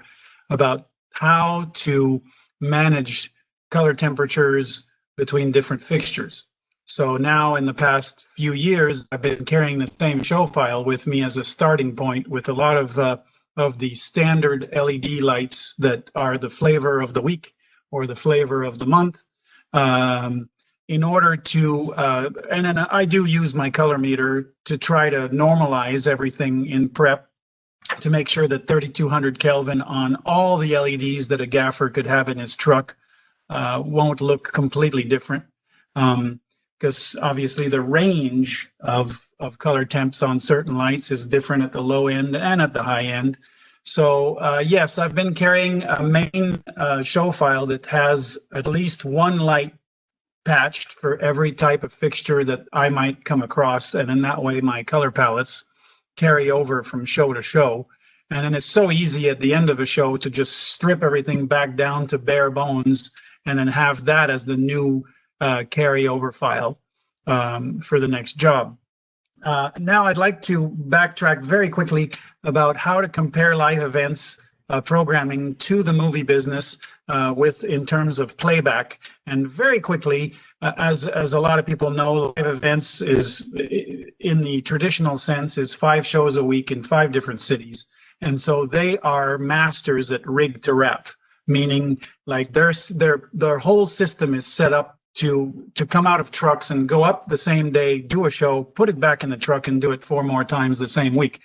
about how to manage color temperatures between different fixtures. So now in the past few years, I've been carrying the same show file with me as a starting point, with a lot of the standard LED lights that are the flavor of the week or the flavor of the month, in order to, and then I do use my color meter to try to normalize everything in prep, to make sure that 3200 Kelvin on all the LEDs that a gaffer could have in his truck won't look completely different, because obviously the range of color temps on certain lights is different at the low end and at the high end. So yes, I've been carrying a main show file that has at least one light patched for every type of fixture that I might come across, and in that way my color palettes carry over from show to show. And then it's so easy at the end of a show to just strip everything back down to bare bones, and then have that as the new carryover file for the next job. Now I'd like to backtrack very quickly about how to compare live events programming to the movie business in terms of playback. And very quickly, as a lot of people know, live events is, in the traditional sense, is 5 shows a week in 5 different cities. And so they are masters at rig to rep, meaning like their whole system is set up to come out of trucks and go up the same day, do a show, put it back in the truck, and do it 4 more times the same week.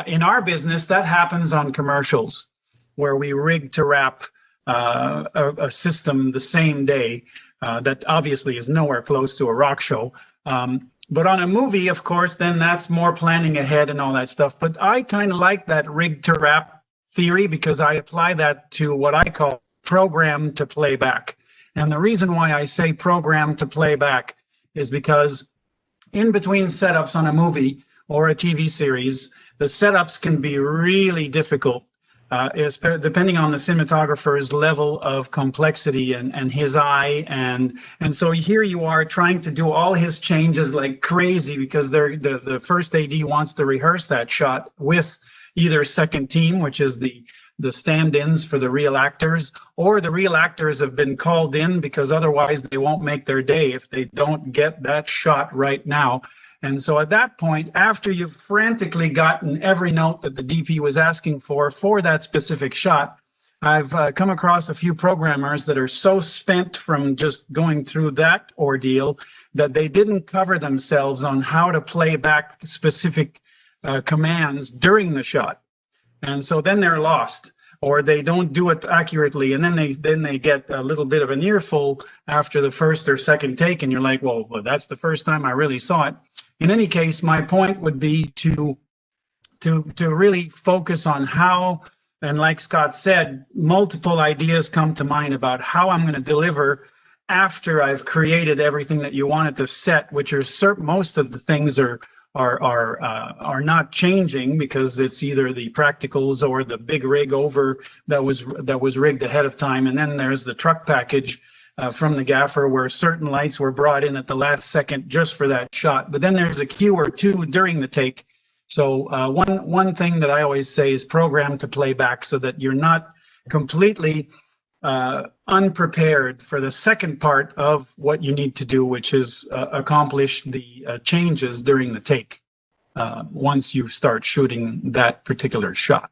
In our business, that happens on commercials, where we rig to wrap a system the same day. That obviously is nowhere close to a rock show. But on a movie, of course, then that's more planning ahead and all that stuff. But I kind of like that rig to wrap theory, because I apply that to what I call program to playback. And the reason why I say program to playback is because in between setups on a movie or a TV series, the setups can be really difficult, depending on the cinematographer's level of complexity and his eye. And so here you are trying to do all his changes like crazy, because the first AD wants to rehearse that shot with either second team, which is the stand-ins for the real actors, or the real actors have been called in because otherwise they won't make their day if they don't get that shot right now. And so at that point, after you've frantically gotten every note that the DP was asking for that specific shot, I've come across a few programmers that are so spent from just going through that ordeal that they didn't cover themselves on how to play back specific commands during the shot. And so then they're lost, or they don't do it accurately, and then they get a little bit of an earful after the first or second take, and you're like, well, that's the first time I really saw it. In any case, my point would be to really focus on how, and like Scott said, multiple ideas come to mind about how I'm going to deliver after I've created everything that you wanted to set, which are most of the things are not changing, because it's either the practicals or the big rig over that was rigged ahead of time, and then there's the truck package from the gaffer where certain lights were brought in at the last second just for that shot. But then there's a cue or two during the take. So one thing that I always say is program to playback, so that you're not completely unprepared for the second part of what you need to do, which is accomplish the changes during the take once you start shooting that particular shot.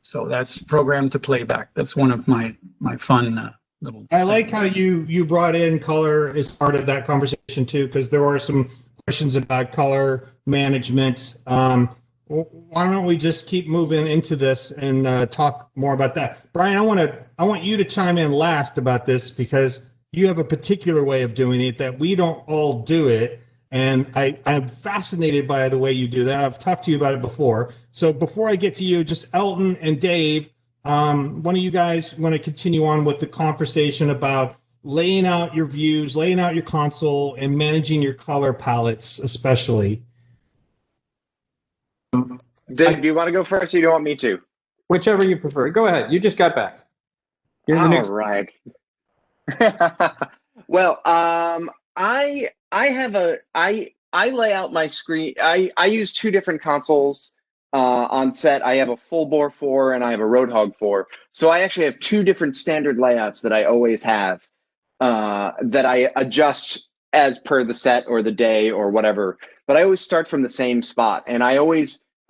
So that's program to playback. That's one of my fun little. I like how you brought in color as part of that conversation too, because there are some questions about color management. Why don't we just keep moving into this and talk more about that? Brian, I want you to chime in last about this, because you have a particular way of doing it that we don't all do it. And I'm fascinated by the way you do that. I've talked to you about it before. So before I get to you, just Elton and Dave, one of you guys want to continue on with the conversation about laying out your views, laying out your console, and managing your color palettes, especially. Dave, do you want to go first, or you don't want me to? Whichever you prefer. Go ahead. You just got back. All right. Well, I lay out my screen. I use 2 different consoles on set. I have a full bore 4 and I have a Roadhog 4. So I actually have 2 different standard layouts that I always have that I adjust as per the set or the day or whatever. But I always start from the same spot, and I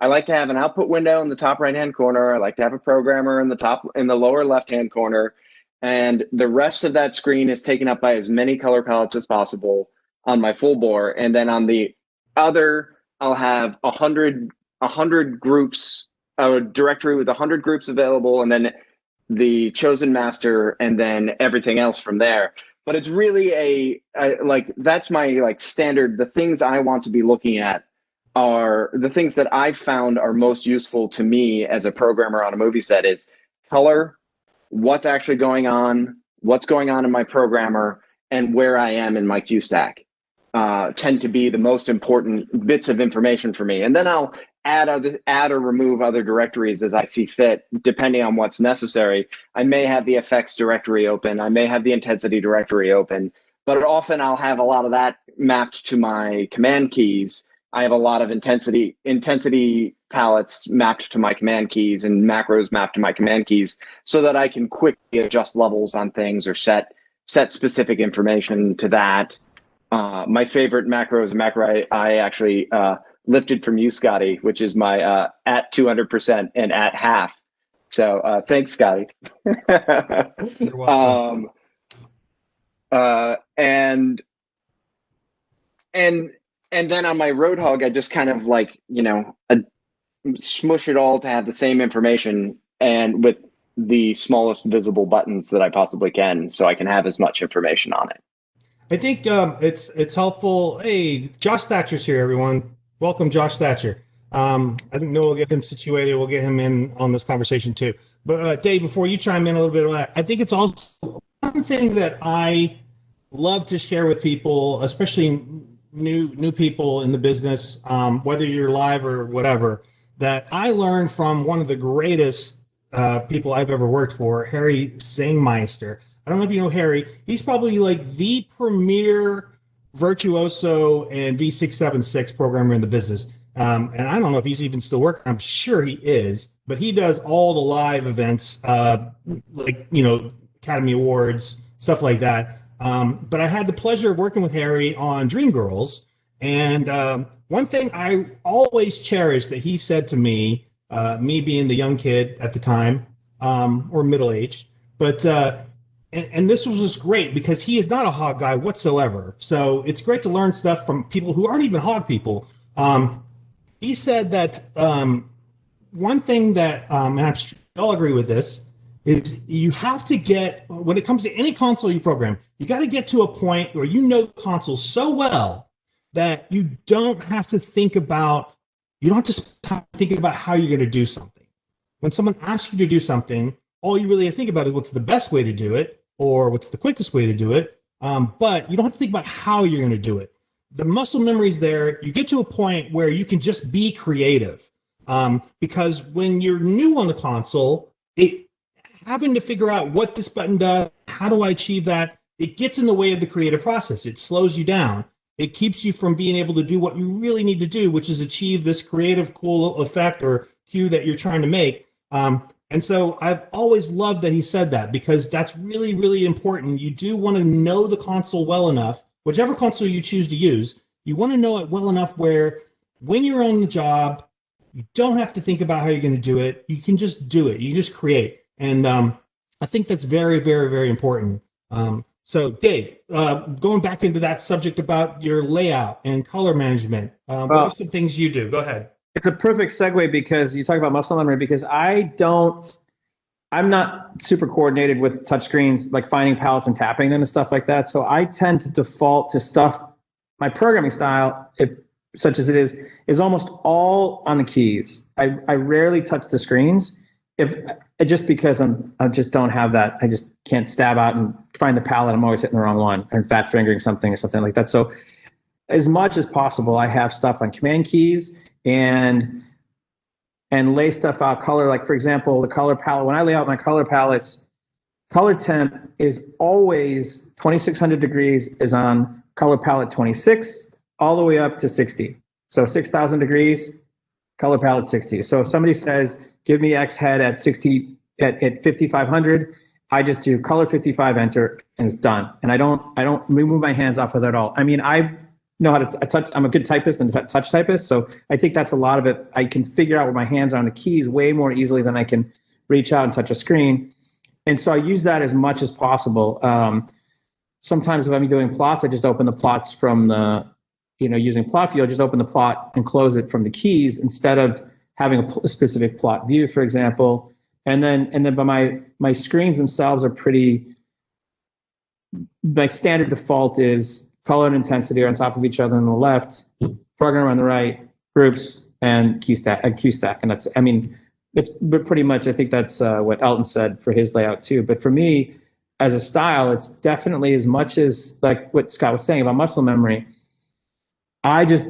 like to have an output window in the top right-hand corner. I like to have a programmer in the lower left-hand corner, and the rest of that screen is taken up by as many color palettes as possible on my full bore. And then on the other, I'll have 100 groups, a directory with 100 groups available, and then the chosen master, and then everything else from there. But it's really that's my standard. The things I want to be looking at are the things that I've found are most useful to me as a programmer on a movie set is color, what's actually going on, what's going on in my programmer, and where I am in my queue stack tend to be the most important bits of information for me. And then I'll add or remove other directories as I see fit, depending on what's necessary. I may have the effects directory open, I may have the intensity directory open, but often I'll have a lot of that mapped to my command keys. I have a lot of intensity palettes mapped to my command keys and macros mapped to my command keys, so that I can quickly adjust levels on things or set specific information to that. My favorite macro is a macro I actually lifted from you, Scotty, which is my at 200% and at half. So thanks, Scotty. You're welcome. And then on my Roadhog, I just kind of like, smush it all to have the same information and with the smallest visible buttons that I possibly can, so I can have as much information on it. I think it's helpful. Hey, Josh Thatcher's here, everyone. Welcome, Josh Thatcher. I think Noah will get him situated. We'll get him in on this conversation too. But Dave, before you chime in a little bit of that, I think it's also one thing that I love to share with people, especially new people in the business, whether you're live or whatever, that I learned from one of the greatest people I've ever worked for, Harry Zangmeister. I don't know if you know Harry. He's probably like the premier virtuoso and V676 programmer in the business. And I don't know if he's even still working. I'm sure he is, but he does all the live events, Academy Awards, stuff like that. But I had the pleasure of working with Harry on Dreamgirls. And one thing I always cherished that he said to me, me being the young kid at the time, or middle-aged, but and this was just great because he is not a hog guy whatsoever. So it's great to learn stuff from people who aren't even hog people. He said that one thing that, and I'm sure you all agree with this, is you have to get, when it comes to any console you program, you got to get to a point where you know the console so well that you don't have to think about, you don't have to stop thinking about how you're going to do something. When someone asks you to do something, all you really have to think about is what's the best way to do it or what's the quickest way to do it. But you don't have to think about how you're going to do it. The muscle memory is there. You get to a point where you can just be creative. Because when you're new on the console, having to figure out what this button does, how do I achieve that, it gets in the way of the creative process. It slows you down. It keeps you from being able to do what you really need to do, which is achieve this creative, cool effect or cue that you're trying to make. And so I've always loved that he said that, because that's really, really important. You do want to know the console well enough, whichever console you choose to use, you want to know it well enough where when you're on the job, you don't have to think about how you're going to do it. You can just do it. You can just create. And I think that's very, very, very important. So Dave, going back into that subject about your layout and color management, what are some things you do? Go ahead. It's a perfect segue because you talk about muscle memory, because I'm not super coordinated with touchscreens, like finding palettes and tapping them and stuff like that. So I tend to default to stuff, my programming style, such as it is almost all on the keys. I rarely touch the screens, just because I just don't have that. I just can't stab out and find the palette. I'm always hitting the wrong one or fat fingering something or something like that. So as much as possible, I have stuff on command keys and lay stuff out color. Like, for example, the color palette, when I lay out my color palettes, color temp is always 2600 degrees is on color palette 26 all the way up to 60. So 6000 degrees, color palette 60. So if somebody says, give me X head at 60, at 5500, I just do color 55, enter, and it's done. And I don't remove my hands off of that at all. I mean, I know how to touch. I'm a good typist and touch typist, so I think that's a lot of it. I can figure out where my hands are on the keys way more easily than I can reach out and touch a screen. And so I use that as much as possible. Sometimes if I'm doing plots, I just open the plots from the, using plot view, I just open the plot and close it from the keys instead of having a specific plot view, for example. And then but my screens themselves are my standard default is color and intensity are on top of each other on the left, program on the right, groups, and Q stack. And that's, but pretty much, I think that's what Elton said for his layout too. But for me, as a style, it's definitely as much as like what Scott was saying about muscle memory. I just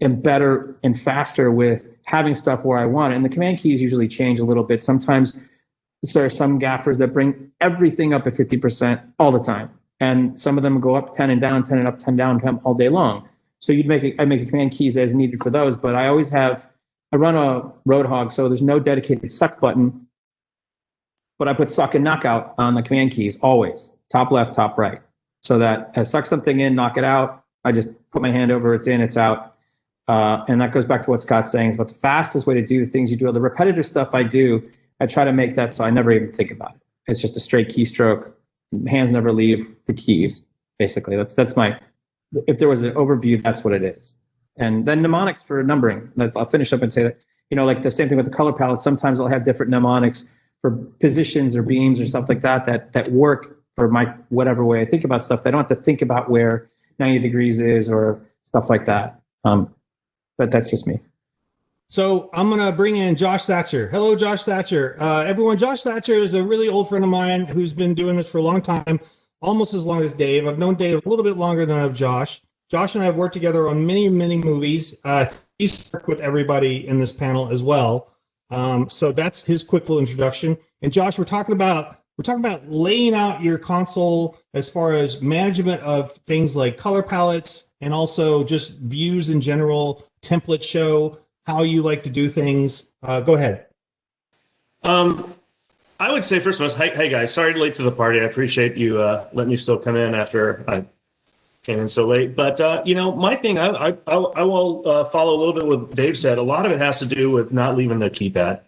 am better and faster with having stuff where I want it. And the command keys usually change a little bit. Sometimes there are some gaffers that bring everything up at 50% all the time. And some of them go up 10 and down, 10 and up, 10 down all day long. So I make a command keys as needed for those, but I run a Roadhog, so there's no dedicated suck button, but I put suck and knockout on the command keys always, top left, top right. So that I suck something in, knock it out, I just put my hand over, it's in, it's out. And that goes back to what Scott's saying, is about the fastest way to do the things you do. The repetitive stuff I do, I try to make that so I never even think about it. It's just a straight keystroke hands never leave the keys. Basically, that's my. If there was an overview, that's what it is. And then mnemonics for numbering. I'll finish up and say that, like the same thing with the color palette. Sometimes I'll have different mnemonics for positions or beams or stuff like that work for my whatever way I think about stuff. I don't have to think about where 90 degrees is or stuff like that. But that's just me. So I'm going to bring in Josh Thatcher. Hello, Josh Thatcher. Everyone, Josh Thatcher is a really old friend of mine who's been doing this for a long time, almost as long as Dave. I've known Dave a little bit longer than I have Josh. Josh and I have worked together on many, many movies. He's worked with everybody in this panel as well. So that's his quick little introduction. And Josh, we're talking about laying out your console as far as management of things like color palettes and also just views in general, template show, how you like to do things. Go ahead. I would say first of all, hey guys, sorry late to the party. I appreciate you letting me still come in after I came in so late. But my thing, I will follow a little bit what Dave said. A lot of it has to do with not leaving the keypad.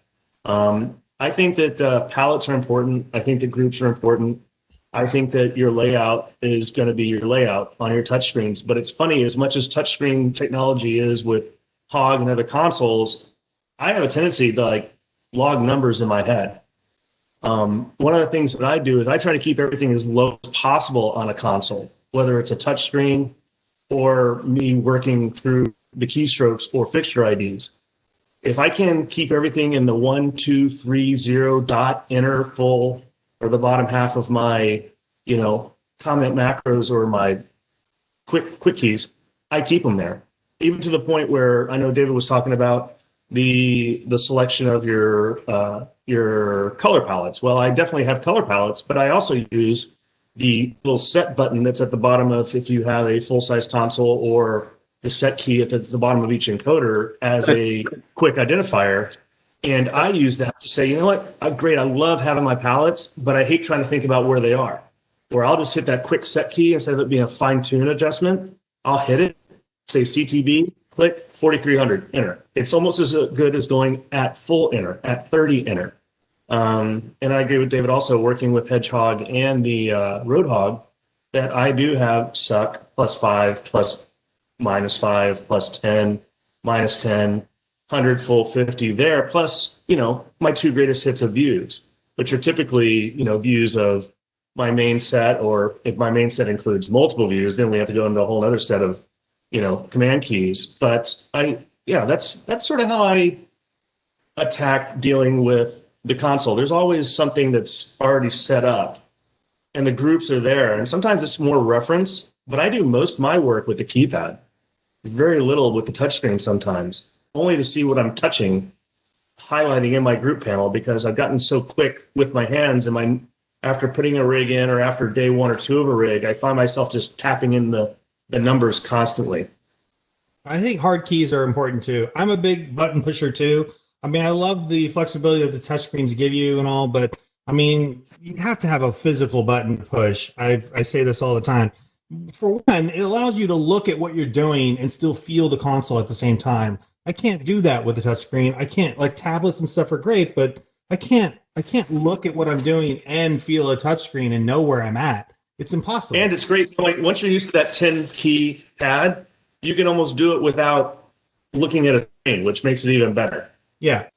I think that palettes are important. I think that groups are important. I think that your layout is going to be your layout on your touchscreens. But it's funny, as much as touchscreen technology is with Hog and other consoles, I have a tendency to log numbers in my head. One of the things that I do is I try to keep everything as low as possible on a console, whether it's a touchscreen or me working through the keystrokes or fixture IDs. If I can keep everything in the 1, 2, 3, 0 dot enter full or the bottom half of my, comment macros or my quick keys, I keep them there. Even to the point where I know David was talking about the selection of your color palettes. Well, I definitely have color palettes, but I also use the little set button that's at the bottom of, if you have a full-size console, or the set key at the bottom of each encoder as a quick identifier. And I use that to say, you know what, great, I love having my palettes, but I hate trying to think about where they are. Where I'll just hit that quick set key instead of it being a fine-tune adjustment. I'll hit it, say CTB, click 4300, enter. It's almost as good as going at full enter, at 30 enter. And I agree with David also, working with Hedgehog and the Roadhog, that I do have suck +5, -5, +10, -10, 100, full 50 there, plus, my two greatest hits of views, which are typically, views of my main set, or if my main set includes multiple views, then we have to go into a whole other set of, command keys. But that's sort of how I attack dealing with the console. There's always something that's already set up and the groups are there. And sometimes it's more reference, but I do most of my work with the keypad, very little with the touchscreen sometimes, only to see what I'm touching, highlighting in my group panel, because I've gotten so quick with my hands and after putting a rig in or after day 1 or 2 of a rig, I find myself just tapping in the numbers constantly. I think hard keys are important too. I'm a big button pusher too. I mean, I love the flexibility that the touchscreens give you and all, but I mean, you have to have a physical button to push. I say this all the time. For one, it allows you to look at what you're doing and still feel the console at the same time. I can't do that with a touchscreen. I can't, tablets and stuff are great, but I can't look at what I'm doing and feel a touchscreen and know where I'm at. It's impossible. And it's great. So once you're used to that 10 key pad, you can almost do it without looking at a screen, which makes it even better. Yeah,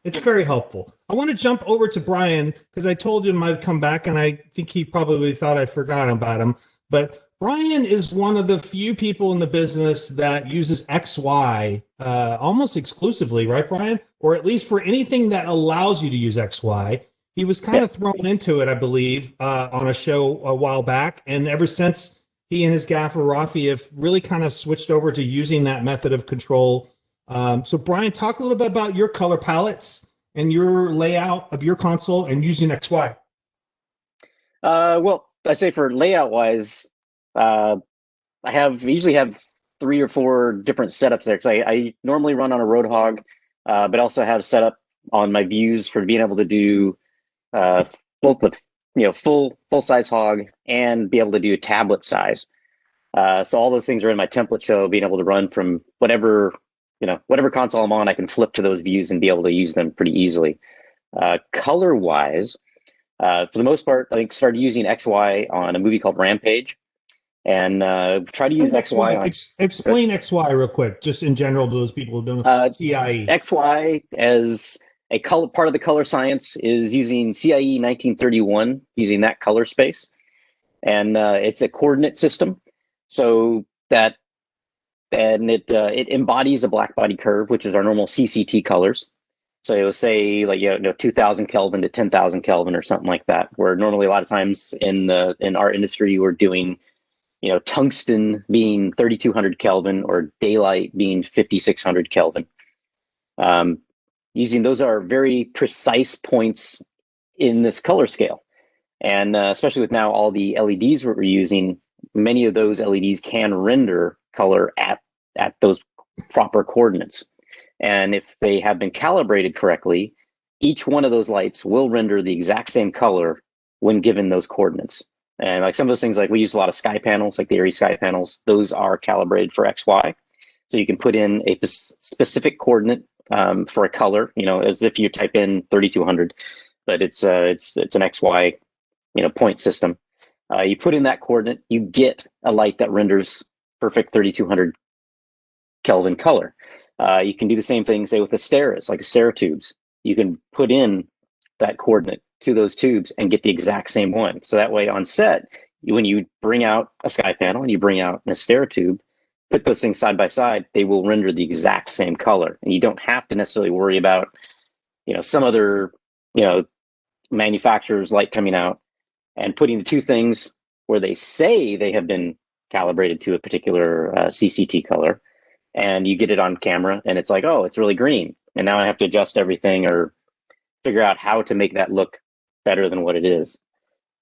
it's very helpful. I want to jump over to Brian because I told him I'd come back, and I think he probably thought I forgot about him. But Brian is one of the few people in the business that uses XY almost exclusively, right, Brian? Or at least for anything that allows you to use XY. He was kind of thrown into it, I believe, on a show a while back. And ever since, he and his gaffer, Rafi, have really kind of switched over to using that method of control. So, Brian, talk a little bit about your color palettes and your layout of your console and using XY. Well, I say for layout-wise, I usually have 3 or 4 different setups there, because I normally run on a Roadhog, but also have set up on my views for being able to do both the full size Hog and be able to do tablet size. So all those things are in my template show, being able to run from whatever console I'm on, I can flip to those views and be able to use them pretty easily. Color wise, For the most part, I think started using XY on a movie called Rampage, and try to use XY on. Explain XY real quick, just in general to those people who don't know CIE. XY as a color part of the color science is using CIE 1931, using that color space, and it's a coordinate system, so that it embodies a black body curve, which is our normal CCT colors. So it will say like 2000 Kelvin to 10,000 Kelvin or something like that. Where normally a lot of times in our industry we're doing tungsten being 3200 Kelvin or daylight being 5600 Kelvin. Using those are very precise points in this color scale, and especially with now all the LEDs we're using, many of those LEDs can render color at those proper coordinates. And if they have been calibrated correctly, each one of those lights will render the exact same color when given those coordinates. And like some of those things, like we use a lot of sky panels, like the Airy sky panels, those are calibrated for XY. So you can put in a specific coordinate for a color, as if you type in 3200, but it's an XY, point system. You put in that coordinate, you get a light that renders perfect 3200 Kelvin color. You can do the same thing, say, with Asteras, like Astera tubes. You can put in that coordinate to those tubes and get the exact same one. So that way on set, when you bring out a sky panel and you bring out an Astera tube, put those things side by side, they will render the exact same color. And you don't have to necessarily worry about, some other, manufacturer's light coming out and putting the two things where they say they have been calibrated to a particular CCT color. And you get it on camera and it's like, oh, it's really green. And now I have to adjust everything or figure out how to make that look better than what it is.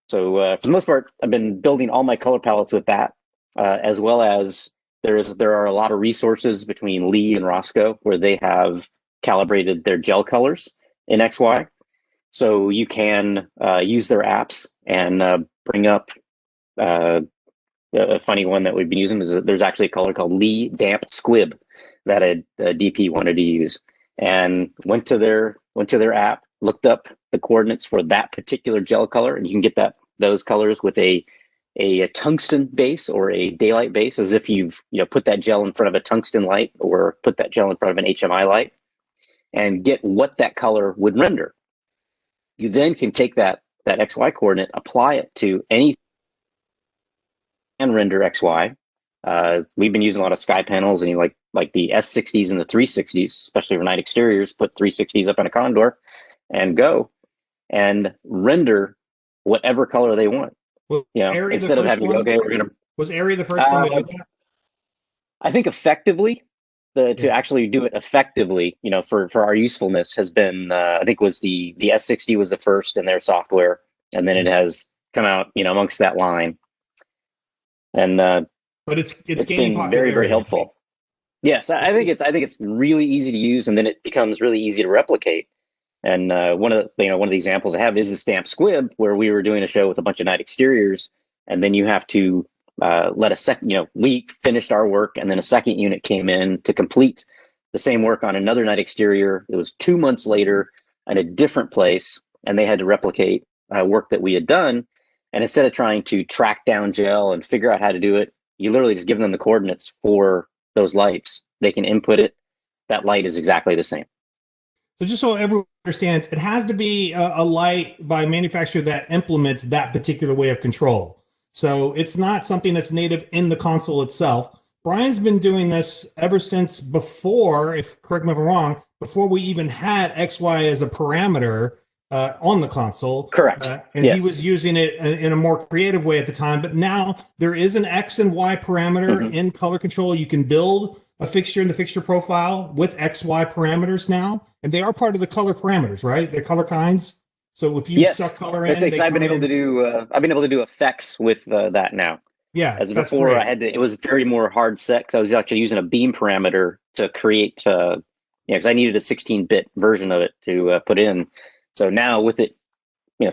So for the most part, I've been building all my color palettes with that, as well as there are a lot of resources between Lee and Roscoe where they have calibrated their gel colors in XY. So you can use their apps and bring up a funny one that we've been using is that there's actually a color called Lee Damp Squib that a DP wanted to use, and went to their app, looked up the coordinates for that particular gel color, and you can get those colors with a tungsten base or a daylight base, as if you've put that gel in front of a tungsten light or put that gel in front of an HMI light, and get what that color would render. You then can take that XY coordinate, apply it to any and render XY. We've been using a lot of sky panels, and you like the S60s and the 360s, especially for night exteriors, put 360s up in a condor and go and render whatever color they want. Well, instead of having was Airy the first one to do that? I think effectively, to actually do it effectively, for our usefulness has been, I think was the S60 was the first in their software, and then it has come out, amongst that line. And but it's been very, very helpful. Yes, I think it's really easy to use, and then it becomes really easy to replicate. And one of the examples I have is the Damp Squib, where we were doing a show with a bunch of night exteriors, and then you have to let a second. We finished our work, and then a second unit came in to complete the same work on another night exterior. It was 2 months later at a different place, and they had to replicate work that we had done. And instead of trying to track down gel and figure out how to do it, you literally just give them the coordinates for those lights. They can input it. That light is exactly the same. So just so everyone understands, it has to be a light by a manufacturer that implements that particular way of control. So it's not something that's native in the console itself. Brian's been doing this ever since before, correct me if I'm wrong, before we even had XY as a parameter on the console. Correct. And yes. He was using it in a more creative way at the time. But now there is an X and Y parameter in color control. You can build a fixture in the fixture profile with XY parameters now. And they are part of the color parameters, right? They're color kinds. So if you suck color in, I've been able to do effects with that now. Yeah. As before, great. It was very more hard set because I was actually using a beam parameter to create, because I needed a 16-bit version of it to put in. So now with it,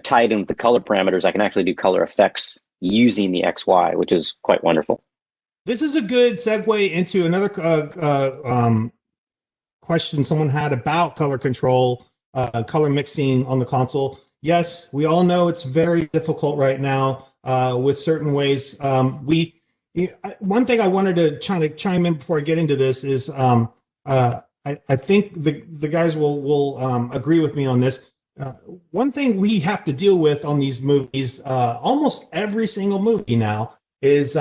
tied in with the color parameters, I can actually do color effects using the XY, which is quite wonderful. This is a good segue into another question someone had about color control, color mixing on the console. Yes, we all know it's very difficult right now with certain ways. One thing I wanted to chime in before I get into this is I think the guys will agree with me on this. One thing we have to deal with on these movies, almost every single movie now, is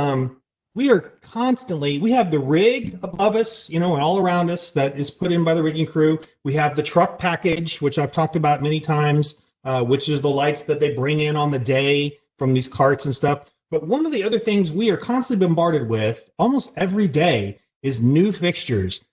we have the rig above us, and all around us that is put in by the rigging crew. We have the truck package, which I've talked about many times, which is the lights that they bring in on the day from these carts and stuff. But one of the other things we are constantly bombarded with almost every day is new fixtures.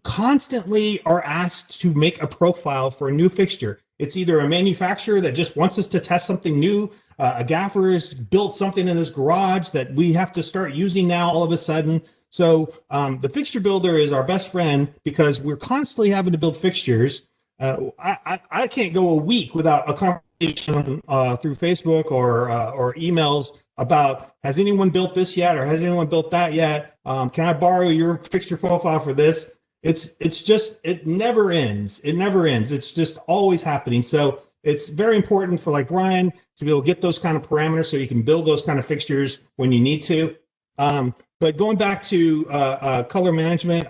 Constantly are asked to make a profile for a new fixture. It's either a manufacturer that just wants us to test something new, a gaffer has built something in this garage that we have to start using now all of a sudden. So the fixture builder is our best friend because we're constantly having to build fixtures. I can't go a week without a conversation through Facebook or emails about, has anyone built this yet, or has anyone built that yet? Can I borrow your fixture profile for this? It's just, it never ends. It never ends. It's just always happening. So it's very important for like Brian to be able to get those kind of parameters so you can build those kind of fixtures when you need to. But going back to color management,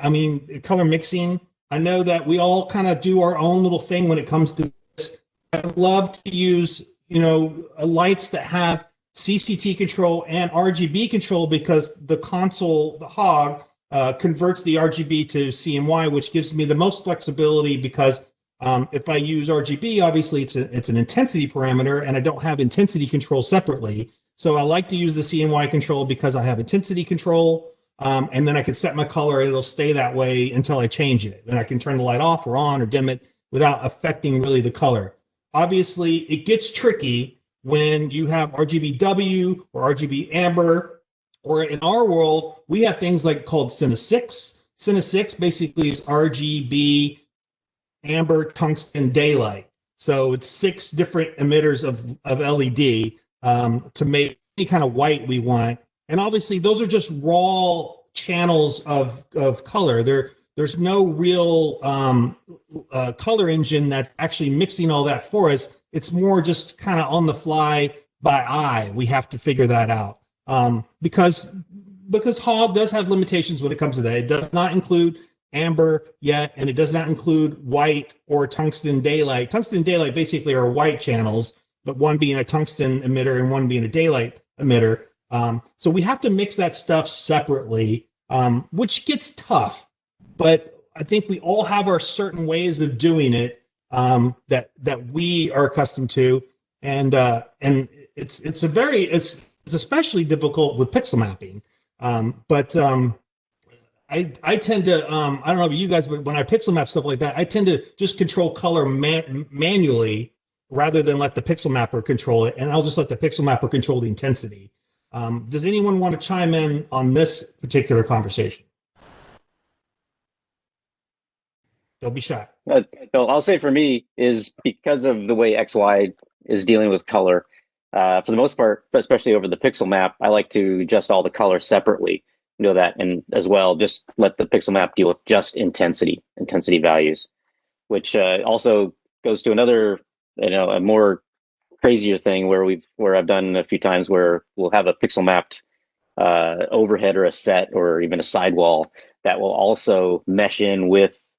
color mixing, I know that we all kind of do our own little thing when it comes to this. I love to use, lights that have CCT control and RGB control because the console, the hog, converts the RGB to CMY, which gives me the most flexibility because if I use RGB, obviously it's an intensity parameter and I don't have intensity control separately. So I like to use the CMY control because I have intensity control, and then I can set my color and it'll stay that way until I change it. And I can turn the light off or on or dim it without affecting really the color. Obviously, it gets tricky when you have RGBW or RGB amber, or in our world, we have things like called Cine 6. Cine 6 basically is RGB, amber, tungsten, daylight. So it's 6 different emitters of LED to make any kind of white we want. And obviously, those are just raw channels of color. There's no real color engine that's actually mixing all that for us. It's more just kind of on the fly by eye. We have to figure that out. Because Hog does have limitations when it comes to that. It does not include amber yet, and it does not include white or tungsten daylight. Tungsten daylight basically are white channels, but one being a tungsten emitter and one being a daylight emitter. So we have to mix that stuff separately, which gets tough. But I think we all have our certain ways of doing it that we are accustomed to, and it's especially difficult with pixel mapping. I tend to, I don't know about you guys, but when I pixel map stuff like that, I tend to just control color manually rather than let the pixel mapper control it. And I'll just let the pixel mapper control the intensity. Does anyone want to chime in on this particular conversation? Don't be shy. I'll say for me is because of the way XY is dealing with color, for the most part, especially over the pixel map, I like to adjust all the color separately. That, and as well, just let the pixel map deal with just intensity values, which also goes to another, a more crazier thing where I've done a few times where we'll have a pixel mapped overhead or a set or even a sidewall that will also mesh in with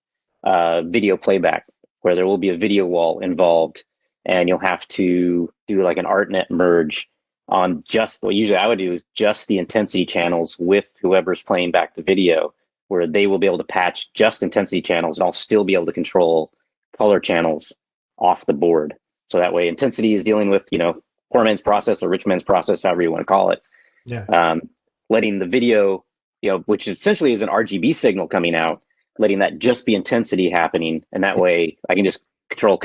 video playback, where there will be a video wall involved, and you'll have to do like an ArtNet merge on just what usually I would do is just the intensity channels with whoever's playing back the video, where they will be able to patch just intensity channels and I'll still be able to control color channels off the board. So that way intensity is dealing with, poor man's process or rich man's process, however you want to call it. Yeah. Letting the video, which essentially is an RGB signal coming out, letting that just be intensity happening. And that way I can just control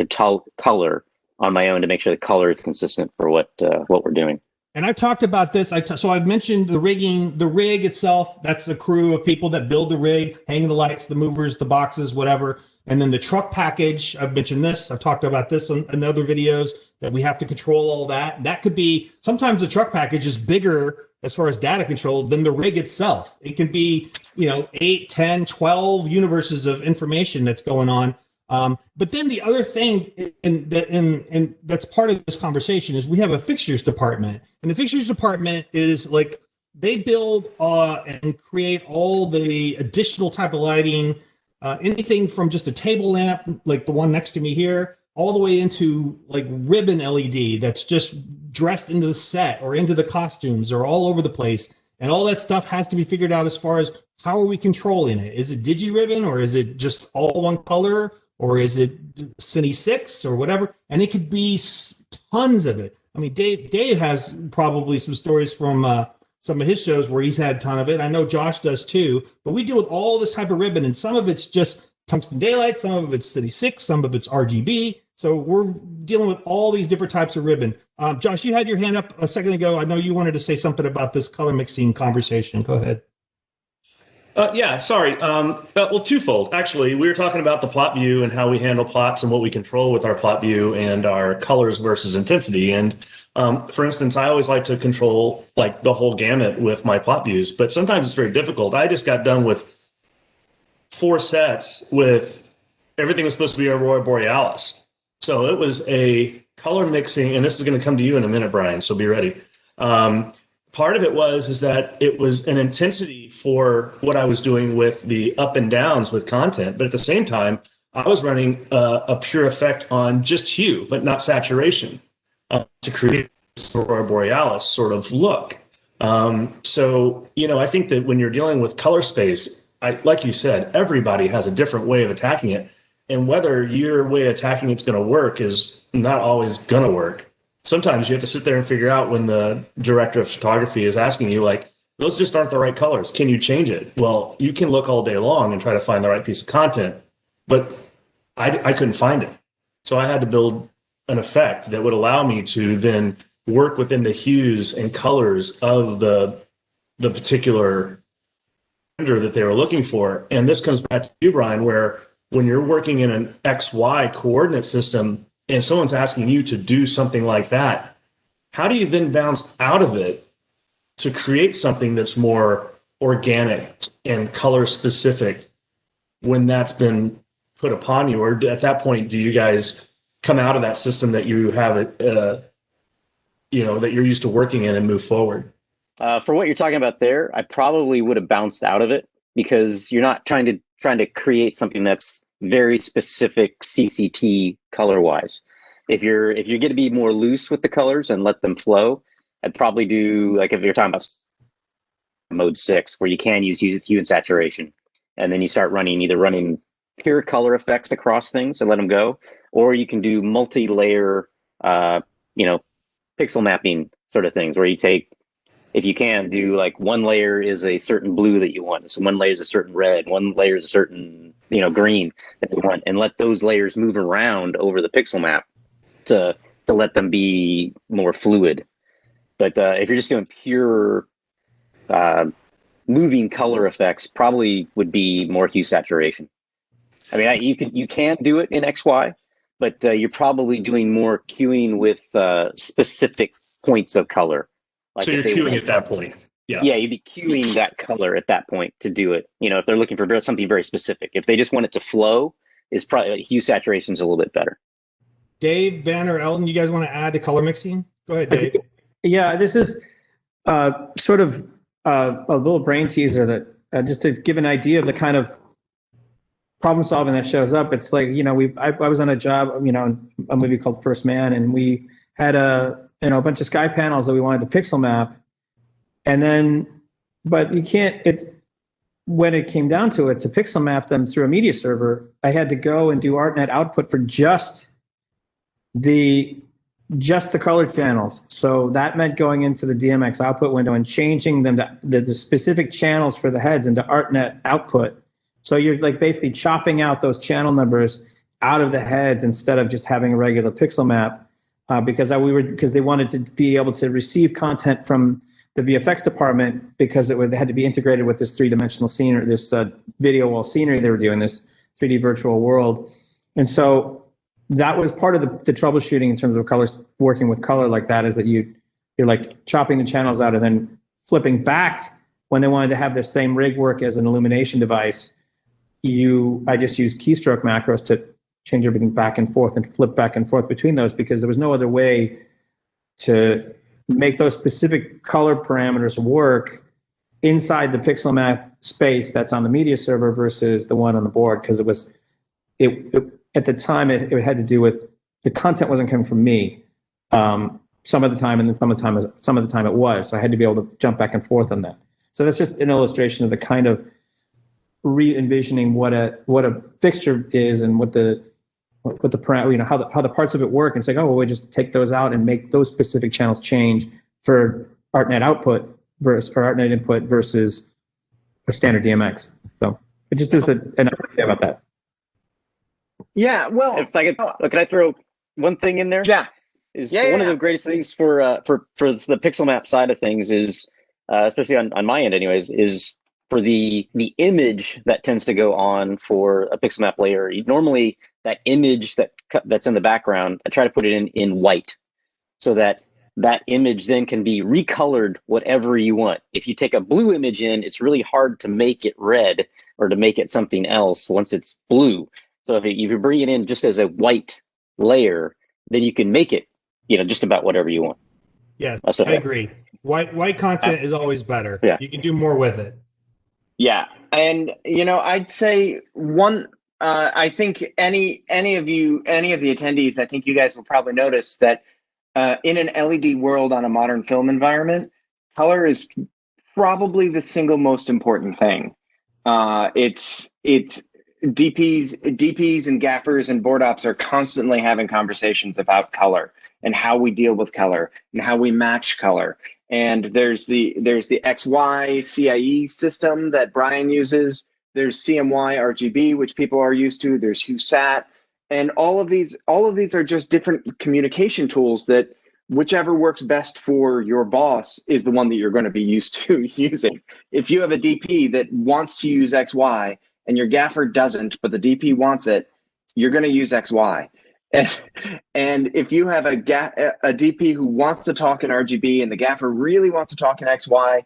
color on my own to make sure the color is consistent for what we're doing. And I've talked about this. So I've mentioned the rigging, the rig itself. That's a crew of people that build the rig, hang the lights, the movers, the boxes, whatever. And then the truck package, I've mentioned this. I've talked about this in other videos, that we have to control all that. That could be, sometimes the truck package is bigger as far as data control than the rig itself. It can be, 8, 10, 12 universes of information that's going on. But then the other thing, and that's part of this conversation, is we have a fixtures department, and the fixtures department is like they build and create all the additional type of lighting, anything from just a table lamp like the one next to me here, all the way into like ribbon LED that's just dressed into the set or into the costumes or all over the place. And all that stuff has to be figured out as far as how are we controlling it? Is it digi-ribbon, or is it just all one color, or is it Cine 6 or whatever? And it could be tons of it. I mean, Dave has probably some stories from some of his shows where he's had a ton of it. I know Josh does too, but we deal with all this type of ribbon, and some of it's just tungsten daylight, some of it's Cine 6, some of it's RGB. So we're dealing with all these different types of ribbon. Josh, you had your hand up a second ago. I know you wanted to say something about this color mixing conversation. Go ahead. Yeah, sorry. Well, twofold. Actually, we were talking about the plot view and how we handle plots and what we control with our plot view and our colors versus intensity. And for instance, I always like to control like the whole gamut with my plot views, but sometimes it's very difficult. I just got done with 4 sets with everything was supposed to be Aurora Borealis. So it was a color mixing, and this is going to come to you in a minute, Brian, so be ready. Part of it is that it was an intensity for what I was doing with the up and downs with content, but at the same time, I was running a pure effect on just hue, but not saturation, to create this Aurora Borealis sort of look. So, I think that when you're dealing with color space, like you said, everybody has a different way of attacking it. And whether your way of attacking it's going to work is not always going to work. Sometimes you have to sit there and figure out when the director of photography is asking you, like, those just aren't the right colors. Can you change it? Well, you can look all day long and try to find the right piece of content, but I couldn't find it. So I had to build an effect that would allow me to then work within the hues and colors of the particular render that they were looking for. And this comes back to you, Brian, where when you're working in an XY coordinate system and someone's asking you to do something like that, how do you then bounce out of it to create something that's more organic and color specific when that's been put upon you? Or at that point, do you guys come out of that system that you have it, that you're used to working in and move forward? For what you're talking about there, I probably would have bounced out of it because you're not trying to create something that's very specific CCT color wise. If you're going to be more loose with the colors and let them flow, I'd probably do, like, if you're talking about mode 6, where you can use hue and saturation, and then you start running pure color effects across things and let them go, or you can do multi-layer, pixel mapping sort of things, where you take, if you can, do like one layer is a certain blue that you want, so one layer is a certain red, one layer is a certain green that you want, and let those layers move around over the pixel map to let them be more fluid. But if you're just doing pure moving color effects, probably would be more hue saturation. I mean, you can do it in XY, but you're probably doing more cueing with specific points of color. Like, so you're cueing at that point. Yeah, you'd be cueing that color at that point to do it. If they're looking for something very specific. If they just want it to flow, is probably hue saturation is a little bit better. Dave, Ben, or Eldon, you guys want to add to color mixing? Go ahead, Dave. Yeah, this is sort of a little brain teaser that just to give an idea of the kind of problem solving that shows up. It's like, I was on a job, a movie called First Man, and we had a bunch of sky panels that we wanted to pixel map. And then, but you can't, when it came down to it, to pixel map them through a media server, I had to go and do ArtNet output for just the color channels. So that meant going into the DMX output window and changing them to the specific channels for the heads into ArtNet output. So you're like basically chopping out those channel numbers out of the heads instead of just having a regular pixel map, because they wanted to be able to receive content from the VFX department, because they had to be integrated with this 3-dimensional scenery, this video wall scenery they were doing, this 3D virtual world. And so that was part of the troubleshooting in terms of colors, working with color like that, is that you're like chopping the channels out and then flipping back when they wanted to have the same rig work as an illumination device. I just used keystroke macros change everything back and forth and flip back and forth between those, because there was no other way to make those specific color parameters work inside the pixel map space that's on the media server versus the one on the board, because at the time it had to do with the content wasn't coming from me some of the time, and then some of the time it was. So I had to be able to jump back and forth on that. So that's just an illustration of the kind of re-envisioning what a fixture is and what the how the parts of it work, and saying, oh, well, we just take those out and make those specific channels change for ArtNet output versus or ArtNet input versus a standard DMX. So it just is an idea about that. Yeah, well, if I could, can I throw one thing in there? Yeah. One of the greatest things for the pixel map side of things is, especially on my end, anyways, is for the image that tends to go on for a pixel map layer. Normally, that image that's in the background, I try to put it in white, so that image then can be recolored whatever you want. If you take a blue image in, it's really hard to make it red or to make it something else once it's blue. So if you bring it in just as a white layer, then you can make it, just about whatever you want. Yes, I agree. White content is always better. Yeah. You can do more with it. Yeah, and I'd say I think any of the attendees, I think you guys will probably notice that in an LED world on a modern film environment, color is probably the single most important thing. It's DPs and gaffers and board ops are constantly having conversations about color and how we deal with color and how we match color. And there's the XY CIE system that Brian uses. There's CMY RGB, which people are used to. There's HuSat, and all of these are just different communication tools that whichever works best for your boss is the one that you're going to be used to using. If you have a DP that wants to use XY and your gaffer doesn't, but the DP wants it, you're going to use XY. And if you have a DP who wants to talk in RGB and the gaffer really wants to talk in XY,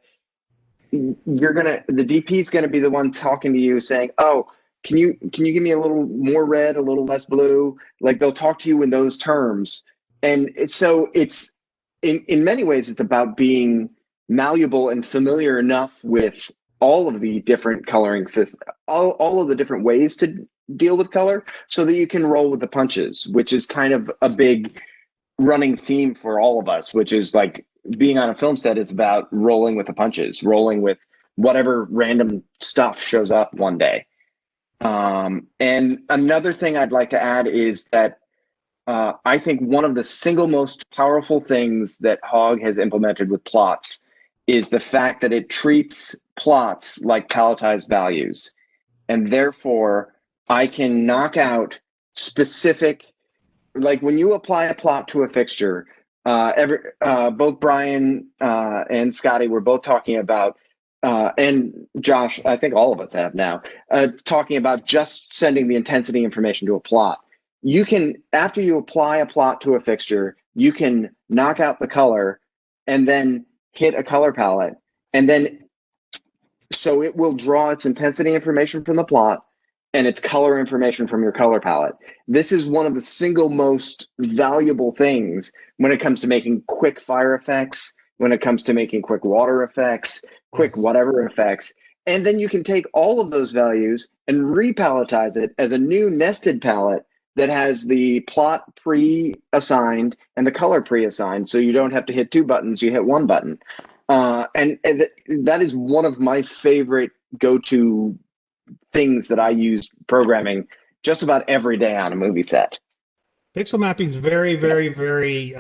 the DP is going to be the one talking to you saying, oh, can you give me a little more red, a little less blue? Like, they'll talk to you in those terms. And so it's in many ways, it's about being malleable and familiar enough with all of the different coloring systems, all of the different ways to deal with color, so that you can roll with the punches, which is kind of a big running theme for all of us, which is like being on a film set is about rolling with the punches, rolling with whatever random stuff shows up one day. And another thing I'd like to add is that I think one of the single most powerful things that Hog has implemented with plots is the fact that it treats plots like palletized values. And therefore, I can knock out specific, like when you apply a plot to a fixture, both Brian and Scotty were both talking about, and Josh, I think all of us have now, talking about just sending the intensity information to a plot. You can, after you apply a plot to a fixture, you can knock out the color and then hit a color palette. And then, so it will draw its intensity information from the plot and its color information from your color palette. This is one of the single most valuable things when it comes to making quick fire effects, when it comes to making quick water effects, quick whatever effects. And then you can take all of those values and repaletize it as a new nested palette that has the plot pre-assigned and the color pre-assigned, so you don't have to hit two buttons, you hit one button. And that is one of my favorite go-to things that I use programming just about every day on a movie set. Pixel mapping is very, very, very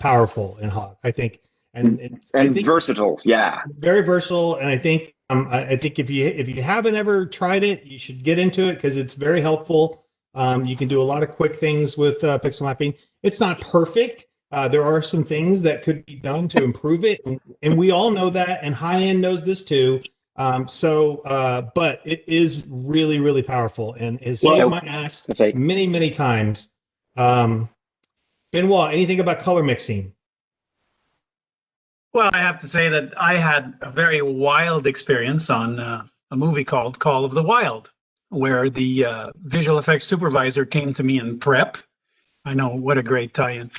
powerful in Hog, I think, and I think versatile. Yeah, very versatile. And I think if you haven't ever tried it, you should get into it because it's very helpful. You can do a lot of quick things with pixel mapping. It's not perfect. There are some things that could be done to improve it, and we all know that, and high end knows this too. But it is really, really powerful and has saved my ass many, many times. Benoit, anything about color mixing? Well, I have to say that I had a very wild experience on a movie called Call of the Wild. where the visual effects supervisor came to me in prep. I know, what a great tie-in.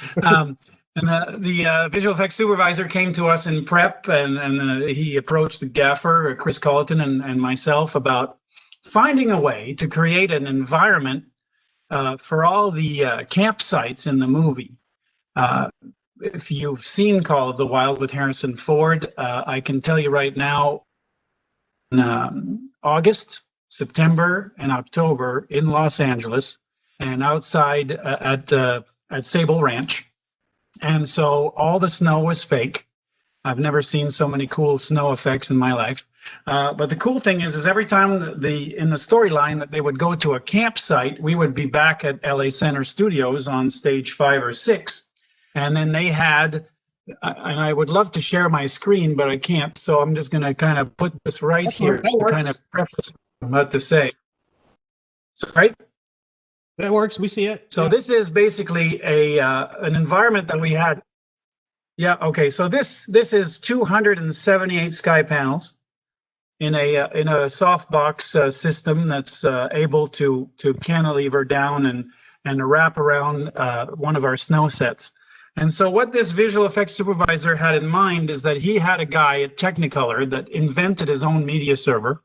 And the visual effects supervisor came to us in prep, and he approached the gaffer, Chris Colleton, and myself about finding a way to create an environment for all the campsites in the movie. If you've seen Call of the Wild with Harrison Ford, I can tell you right now, in August, September, and October in Los Angeles, and outside at Sable Ranch. And so all the snow was fake. I've never seen so many cool snow effects in my life. But the cool thing is every time in the storyline that they would go to a campsite, we would be back at LA Center Studios on stage 5 or 6. And then they had, and I would love to share my screen, but I can't. So I'm just going to kind of put this right here to kind of preface what I'm about to say. So, right? That works. We see it. So this is basically an environment that we had. Yeah. Okay. So this is 278 sky panels in a softbox system that's able to cantilever down and wrap around one of our snow sets. And so what this visual effects supervisor had in mind is that he had a guy at Technicolor that invented his own media server.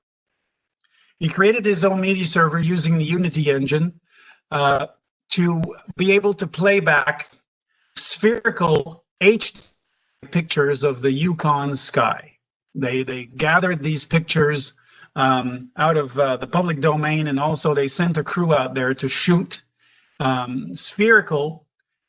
He created his own media server using the Unity engine to be able to play back spherical HD pictures of the Yukon sky. They gathered these pictures out of the public domain, and also they sent a crew out there to shoot spherical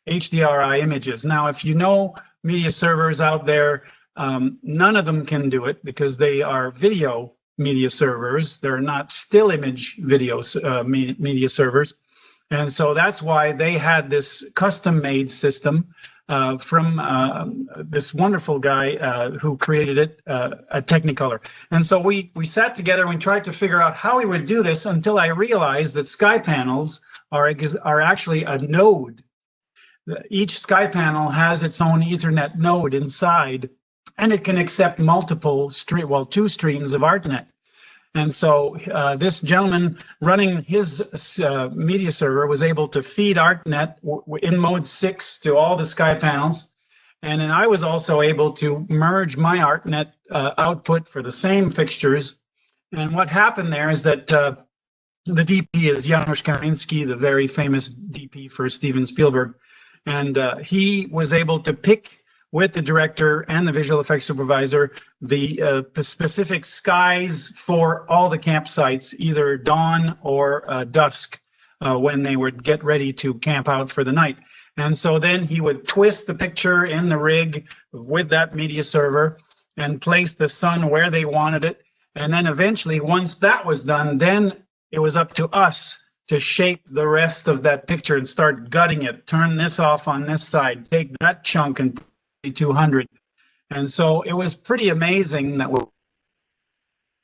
HDRI images. Now, if you know media servers out there, none of them can do it because they are video media servers. They're not still image video media servers. And so that's why they had this custom-made system from this wonderful guy who created it at Technicolor. And so we sat together and we tried to figure out how we would do this until I realized that sky panels are actually a node. Each sky panel has its own Ethernet node inside, and it can accept multiple two streams of ArtNet. And so this gentleman running his media server was able to feed ArtNet in mode 6 to all the sky panels. And then I was also able to merge my ArtNet output for the same fixtures. And what happened there is that the DP is Janusz Kaminski, the very famous DP for Steven Spielberg. And he was able to pick with the director and the visual effects supervisor the specific skies for all the campsites, either dawn or dusk, when they would get ready to camp out for the night. And so then he would twist the picture in the rig with that media server and place the sun where they wanted it. And then eventually, once that was done, then it was up to us to shape the rest of that picture and start gutting it, turn this off on this side, take that chunk and 200. And so it was pretty amazing that we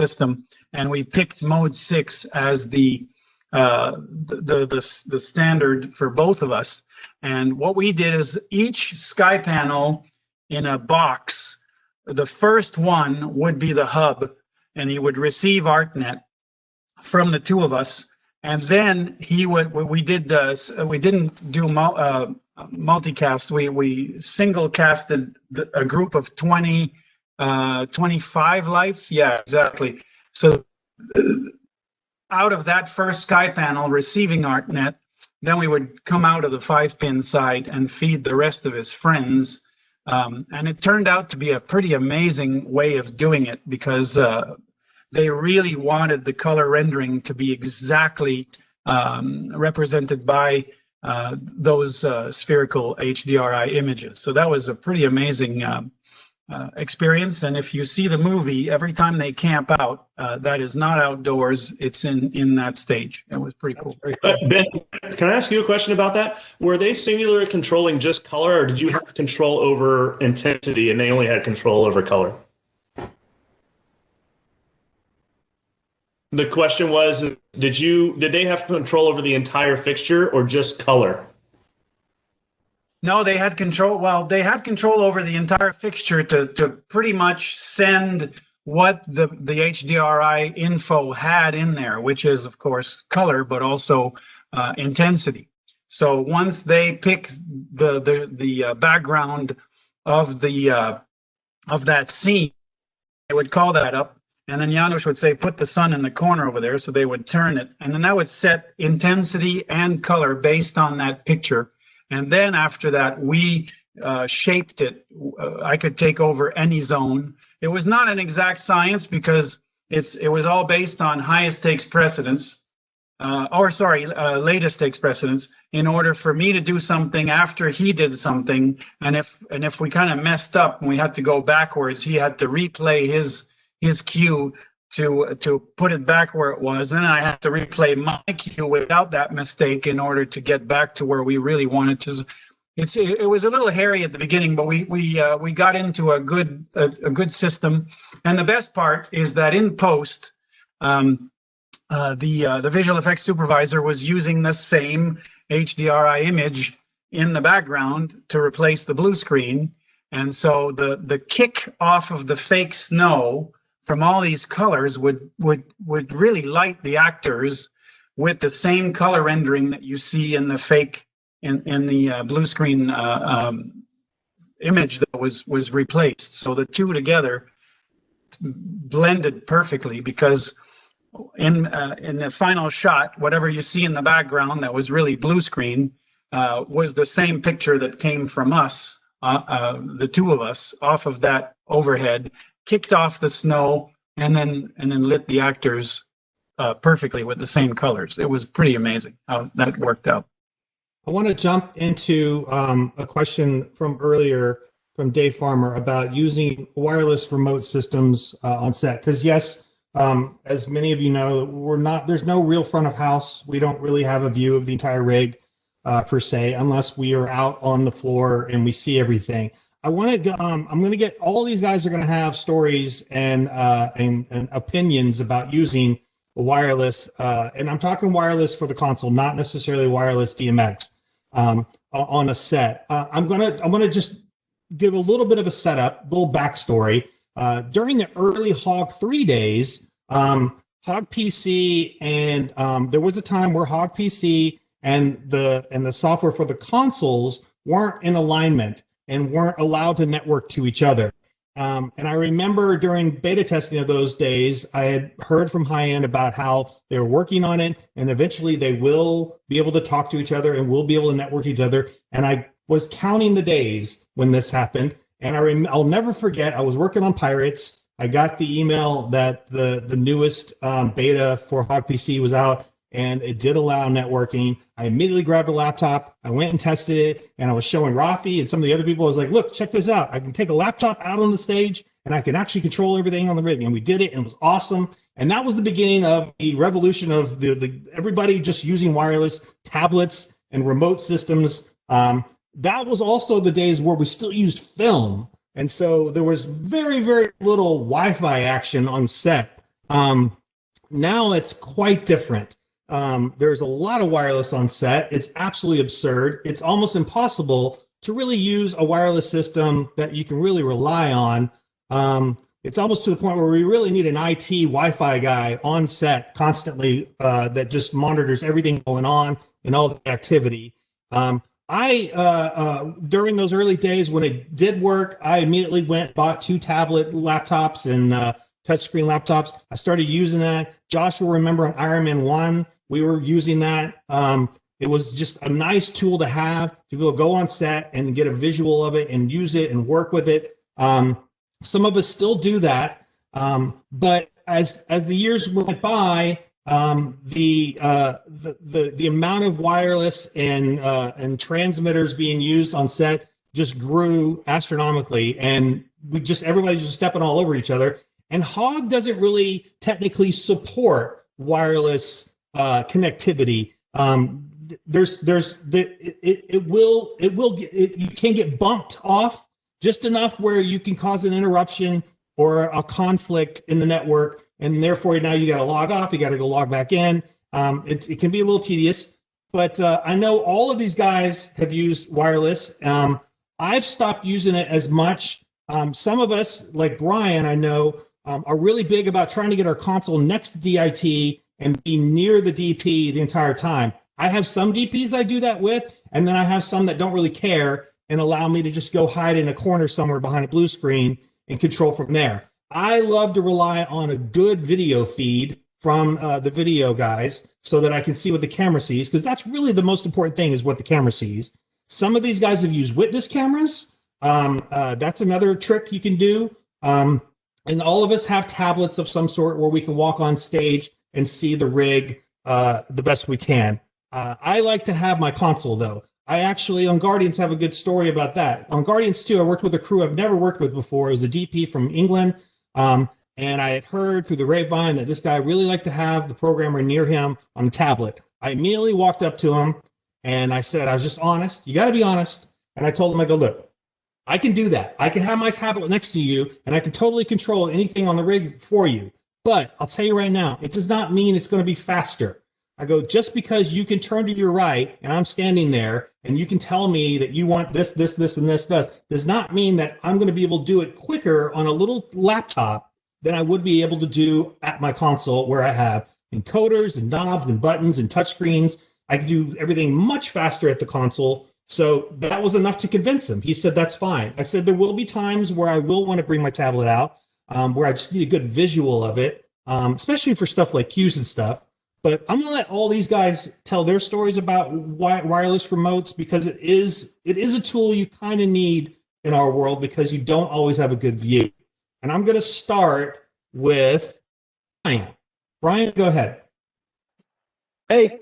system, and we picked mode 6 as the standard for both of us. And what we did is each sky panel in a box, the first one would be the hub, and he would receive ArtNet from the two of us. And then we didn't do multicast. We single casted a group of 25 lights. Yeah, exactly. So out of that first sky panel receiving ArtNet, then we would come out of the 5-pin side and feed the rest of his friends. And it turned out to be a pretty amazing way of doing it because they really wanted the color rendering to be exactly represented by those spherical HDRI images. So that was a pretty amazing experience. And if you see the movie, every time they camp out, that is not outdoors, it's in that stage. It was pretty cool. Ben, can I ask you a question about that? Were they singularly controlling just color, or did you have control over intensity and they only had control over color? The question was, did they have control over the entire fixture or just color? No, they had control. Well, they had control over the entire fixture to pretty much send what the HDRI info had in there, which is of course color, but also intensity. So once they pick the background of that scene, they would call that up, and then Janusz would say, put the sun in the corner over there. So they would turn it, and then that would set intensity and color based on that picture. And then after that, we shaped it. I could take over any zone. It was not an exact science because it was all based on highest stakes precedence, latest stakes precedence, in order for me to do something after he did something. And if we kind of messed up and we had to go backwards, he had to replay his cue to put it back where it was. And then I had to replay my cue without that mistake in order to get back to where we really wanted to. It was a little hairy at the beginning, but we got into a good system. And the best part is that in post, the visual effects supervisor was using the same HDRI image in the background to replace the blue screen. And so the kick off of the fake snow from all these colors would really light the actors with the same color rendering that you see in the fake in the blue screen image that was replaced. So the two together blended perfectly, because in the final shot, whatever you see in the background that was really blue screen was the same picture that came from us, the two of us, off of that overhead, kicked off the snow, and then lit the actors perfectly with the same colors. It was pretty amazing how that worked out. I want to jump into a question from earlier from Dave Farmer about using wireless remote systems on set. Because yes, as many of you know, there's no real front of house. We don't really have a view of the entire rig per se, unless we are out on the floor and we see everything. I'm going to get all these guys are going to have stories and opinions about using wireless, and I'm talking wireless for the console, not necessarily wireless DMX on a set. I'm gonna just give a little bit of a setup, little backstory. During the early Hog 3 days, Hog PC and there was a time where Hog PC and the software for the consoles weren't in alignment and weren't allowed to network to each other. And I remember during beta testing of those days, I had heard from High End about how they were working on it, and eventually they will be able to talk to each other and will be able to network each other. And I was counting the days when this happened, and I'll never forget, I was working on Pirates. I got the email that the newest beta for Hog PC was out, and it did allow networking. I immediately grabbed a laptop. I went and tested it, and I was showing Rafi and some of the other people. I was like, look, check this out. I can take a laptop out on the stage, and I can actually control everything on the rig. And we did it, and it was awesome. And that was the beginning of the revolution of the everybody just using wireless tablets and remote systems. That was also the days where we still used film. And so there was very, very little Wi-Fi action on set. Now it's quite different. There's a lot of wireless on set. It's absolutely absurd. It's almost impossible to really use a wireless system that you can really rely on. It's almost to the point where we really need an IT Wi-Fi guy on set constantly that just monitors everything going on and all the activity. During those early days when it did work, I immediately bought 2 tablet laptops and touchscreen laptops. I started using that. Josh will remember on Iron Man 1, we were using that. It was just a nice tool to have to be able to go on set and get a visual of it and use it and work with it. Some of us still do that, but as the years went by, the amount of wireless and transmitters being used on set just grew astronomically, and everybody's just stepping all over each other. And Hog doesn't really technically support wireless connectivity. You can get bumped off just enough where you can cause an interruption or a conflict in the network, and therefore now you got to log off, you got to go log back in. It can be a little tedious, but I know all of these guys have used wireless. I've stopped using it as much. Some of us, like Brian, I know, are really big about trying to get our console next to DIT and be near the DP the entire time. I have some DPs I do that with, and then I have some that don't really care and allow me to just go hide in a corner somewhere behind a blue screen and control from there. I love to rely on a good video feed from the video guys so that I can see what the camera sees, because that's really the most important thing, is what the camera sees. Some of these guys have used witness cameras. That's another trick you can do. And all of us have tablets of some sort where we can walk on stage and see the rig the best we can. I like to have my console, though. I actually, on Guardians, have a good story about that. On Guardians 2, I worked with a crew I've never worked with before. It was a DP from England. And I had heard through the grapevine that this guy really liked to have the programmer near him on a tablet. I immediately walked up to him and I said, I was just honest. You got to be honest. And I told him, I go, look, I can do that. I can have my tablet next to you and I can totally control anything on the rig for you. But I'll tell you right now, it does not mean it's going to be faster. I go, just because you can turn to your right and I'm standing there and you can tell me that you want this, this, this, and this does not mean that I'm going to be able to do it quicker on a little laptop than I would be able to do at my console, where I have encoders and knobs and buttons and touchscreens. I can do everything much faster at the console. So that was enough to convince him. He said, that's fine. I said, there will be times where I will want to bring my tablet out, where I just need a good visual of it, especially for stuff like cues and stuff. But I'm going to let all these guys tell their stories about wireless remotes, because it is a tool you kind of need in our world, because you don't always have a good view. And I'm going to start with Brian. Brian, go ahead. Hey.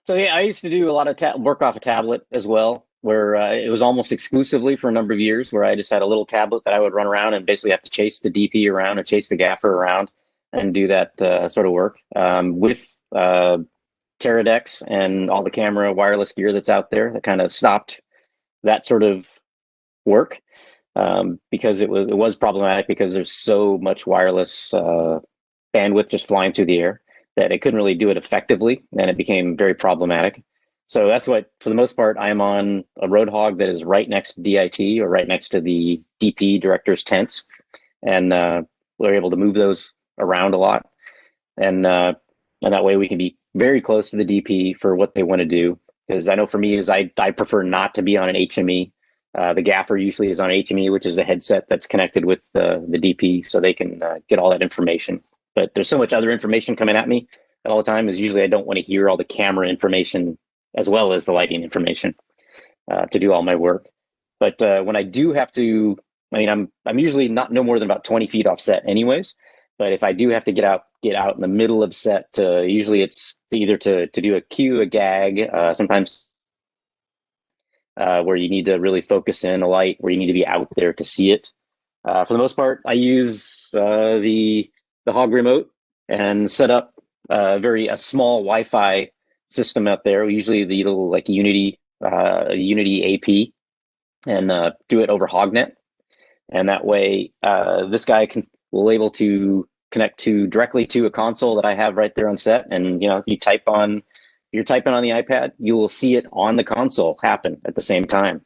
So yeah, I used to do a lot of work off a tablet as well, where it was almost exclusively for a number of years, where I just had a little tablet that I would run around and basically have to chase the DP around or chase the gaffer around and do that sort of work with Teradex and all the camera wireless gear that's out there. That kind of stopped that sort of work because it was problematic, because there's so much wireless bandwidth just flying through the air that it couldn't really do it effectively, and it became very problematic. So that's what, for the most part, I'm on a Roadhog that is right next to DIT, or right next to the DP director's tents, and we're able to move those around a lot, and that way we can be very close to the DP for what they want to do. Because I know for me, is I prefer not to be on an HME. The gaffer usually is on HME, which is a headset that's connected with the DP, so they can get all that information. But there's so much other information coming at me all the time, is usually I don't want to hear all the camera information as well as the lighting information to do all my work. But when I do have to, I mean, I'm usually no more than about 20 feet off set anyways. But if I do have to get out in the middle of set, usually it's either to do a cue, a gag, sometimes where you need to really focus in a light, where you need to be out there to see it. For the most part, I use the Hog remote and set up a small Wi-Fi system out there, usually the little like Unity AP, and do it over HogNet. And that way, this guy will able to connect directly to a console that I have right there on set. And if you're typing on the iPad, you will see it on the console happen at the same time.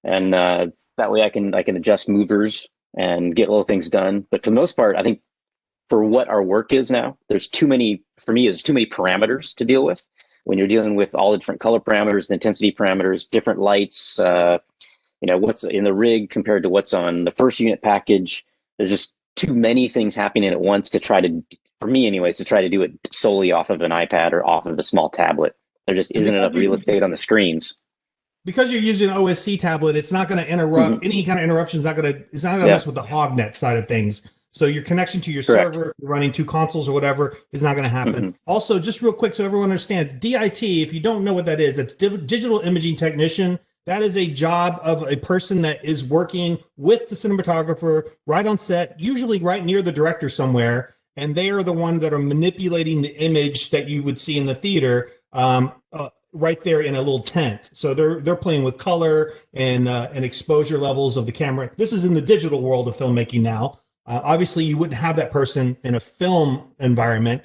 And that way, I can adjust movers and get little things done. But for the most part, I think for what our work is now, there's too many parameters to deal with. When you're dealing with all the different color parameters, the intensity parameters, different lights, what's in the rig compared to what's on the first unit package, there's just too many things happening at once for me anyways, to try to do it solely off of an iPad or off of a small tablet. There just isn't enough real estate on the screens. Because you're using an OSC tablet, it's not going to interrupt. Any kind of interruption is not going to mess with the HogNet side of things. So your connection to your server, running two consoles or whatever, is not going to happen. Also, just real quick so everyone understands, DIT, if you don't know what that is, it's digital imaging technician. That is a job of a person that is working with the cinematographer right on set, usually right near the director somewhere, and they are the ones that are manipulating the image that you would see in the theater right there in a little tent. So they're playing with color and exposure levels of the camera. This is in the digital world of filmmaking now. Obviously, you wouldn't have that person in a film environment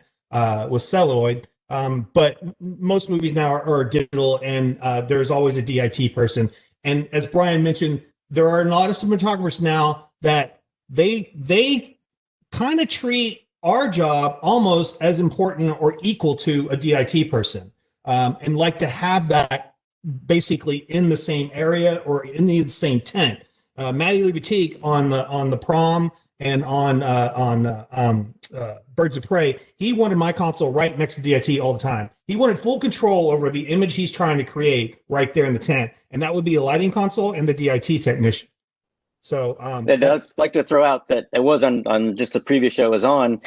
with celluloid, but most movies now are digital, and there's always a DIT person. And as Brian mentioned, there are a lot of cinematographers now that they kind of treat our job almost as important or equal to a DIT person, and like to have that basically in the same area or in the same tent. Matty Libatique on the prom and on Birds of Prey, he wanted my console right next to DIT all the time. He wanted full control over the image he's trying to create right there in the tent, and that would be a lighting console and the DIT technician. So I'd like to throw out that it was on just the previous show I was on.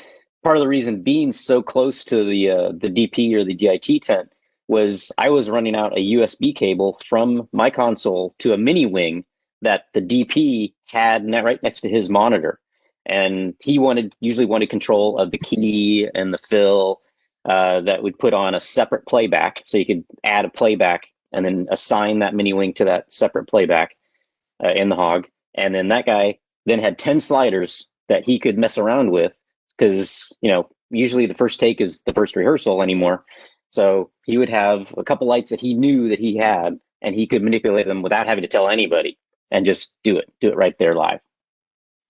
Part of the reason being so close to the DP or the DIT tent was I was running out a USB cable from my console to a mini wing that the DP had right next to his monitor. And he usually wanted control of the key and the fill that would put on a separate playback. So you could add a playback and then assign that mini wing to that separate playback in the hog. And then that guy then had 10 sliders that he could mess around with because, usually the first take is the first rehearsal anymore. So he would have a couple lights that he knew that he had, and he could manipulate them without having to tell anybody and just do it right there live.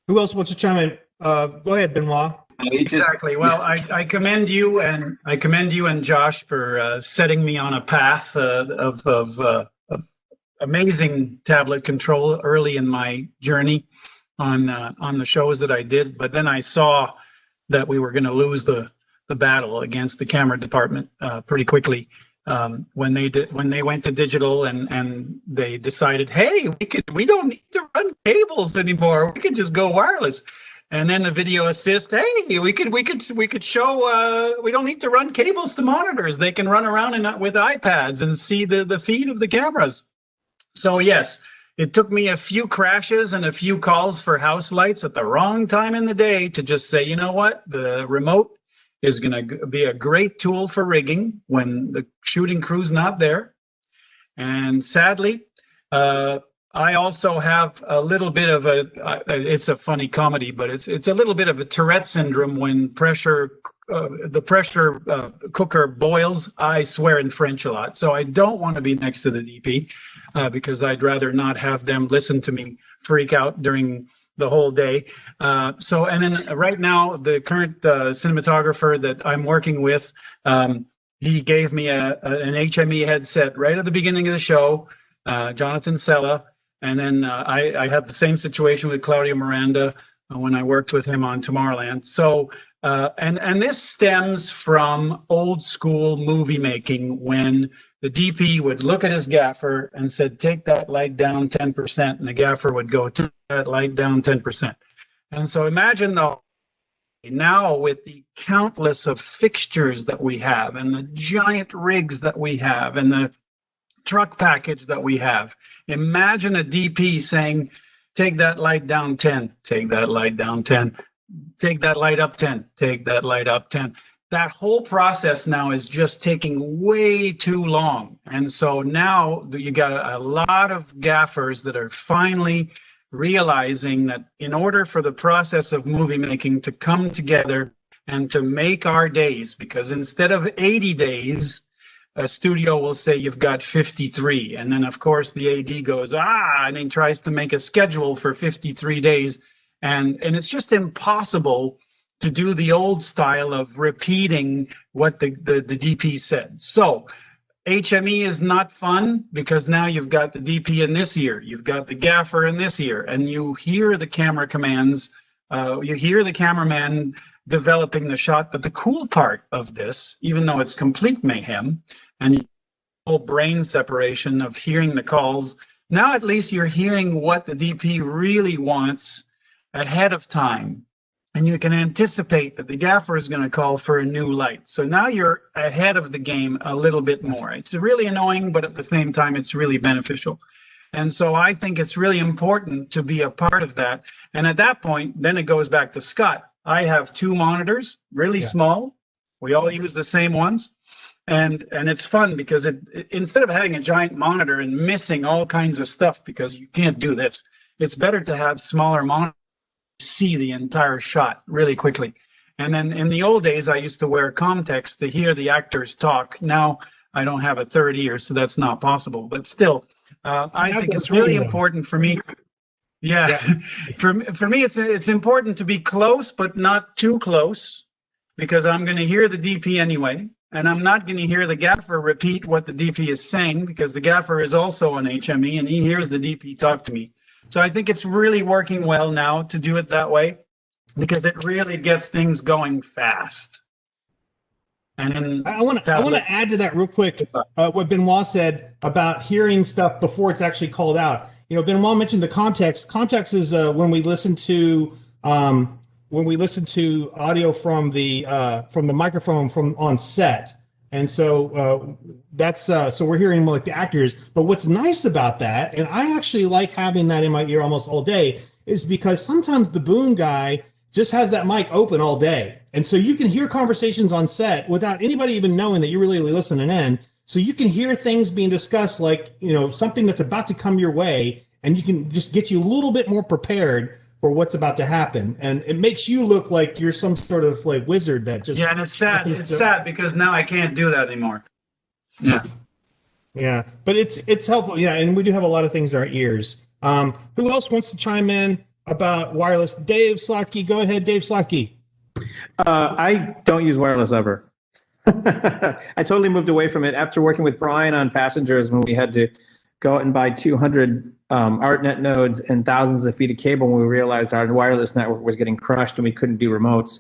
Who else wants to chime in? Go ahead, Benoit. Exactly. Well, I commend you and Josh for setting me on a path of amazing tablet control early in my journey on the shows that I did. But then I saw that we were going to lose the battle against the camera department pretty quickly when they went to digital and they decided, hey, we don't need to run cables anymore. We could just go wireless. And then the video assist, hey, we could show we don't need to run cables to monitors. They can run around with iPads and see the feed of the cameras. So yes, it took me a few crashes and a few calls for house lights at the wrong time in the day to just say, you know what, the remote is going to be a great tool for rigging when the shooting crew's not there. And sadly, I also have a little bit of it's a funny comedy, but it's a little bit of a Tourette syndrome when the pressure cooker boils. I swear in French a lot. So I don't want to be next to the DP because I'd rather not have them listen to me freak out during the whole day. And then right now, the current cinematographer that I'm working with, he gave me an HME headset right at the beginning of the show, Jonathan Sella. And then I had the same situation with Claudio Miranda when I worked with him on Tomorrowland. So, and this stems from old school movie making when the DP would look at his gaffer and said, take that light down 10%, and the gaffer would go, take that light down 10%. And so imagine now with the countless of fixtures that we have and the giant rigs that we have and the truck package that we have, imagine a DP saying, take that light down 10, take that light down 10, take that light up 10, take that light up 10. That whole process now is just taking way too long. And so now you got a lot of gaffers that are finally realizing that in order for the process of movie making to come together and to make our days, because instead of 80 days, a studio will say you've got 53. And then, of course, the AD goes, and he tries to make a schedule for 53 days. And it's just impossible to do the old style of repeating what the DP said. So HME is not fun because now you've got the DP in this ear, you've got the gaffer in this ear, and you hear the camera commands, you hear the cameraman developing the shot. But the cool part of this, even though it's complete mayhem and whole brain separation of hearing the calls, now at least you're hearing what the DP really wants ahead of time. And you can anticipate that the gaffer is going to call for a new light. So now you're ahead of the game a little bit more. It's really annoying, but at the same time, it's really beneficial. And so I think it's really important to be a part of that. And at that point, then it goes back to Scott. I have 2 monitors, really small. We all use the same ones. And it's fun because instead of having a giant monitor and missing all kinds of stuff because you can't do this, it's better to have smaller monitors. See the entire shot really quickly. And then in the old days, I used to wear Comtex to hear the actors talk. Now I don't have a third ear, so that's not possible. But still, I think it's really important for me. Yeah. For me, it's important to be close, but not too close, because I'm going to hear the DP anyway. And I'm not going to hear the gaffer repeat what the DP is saying, because the gaffer is also on HME and he hears the DP talk to me. So I think it's really working well now to do it that way, because it really gets things going fast. And then I want to add to that real quick what Benoit said about hearing stuff before it's actually called out. You know, Benoit mentioned the context. Context is when we listen to audio from the microphone from on set, and so that's so we're hearing more like the actors. But what's nice about that, and I actually like having that in my ear almost all day, is because sometimes the boom guy just has that mic open all day. And so you can hear conversations on set without anybody even knowing that you're really listening in. So you can hear things being discussed, like, you know, something that's about to come your way, and you can just get you a little bit more prepared for what's about to happen. And it makes you look like you're some sort of like wizard that just... Yeah, and it's sad. It's sad because now I can't do that anymore. Yeah. Yeah, but it's helpful. Yeah, and we do have a lot of things in our ears. Who else wants to chime in about wireless? Dave Slockey, go ahead, Dave Slockey. I don't use wireless ever. I totally moved away from it after working with Brian on Passengers, when we had to go out and buy 200 ArtNet nodes and thousands of feet of cable when we realized our wireless network was getting crushed and we couldn't do remotes.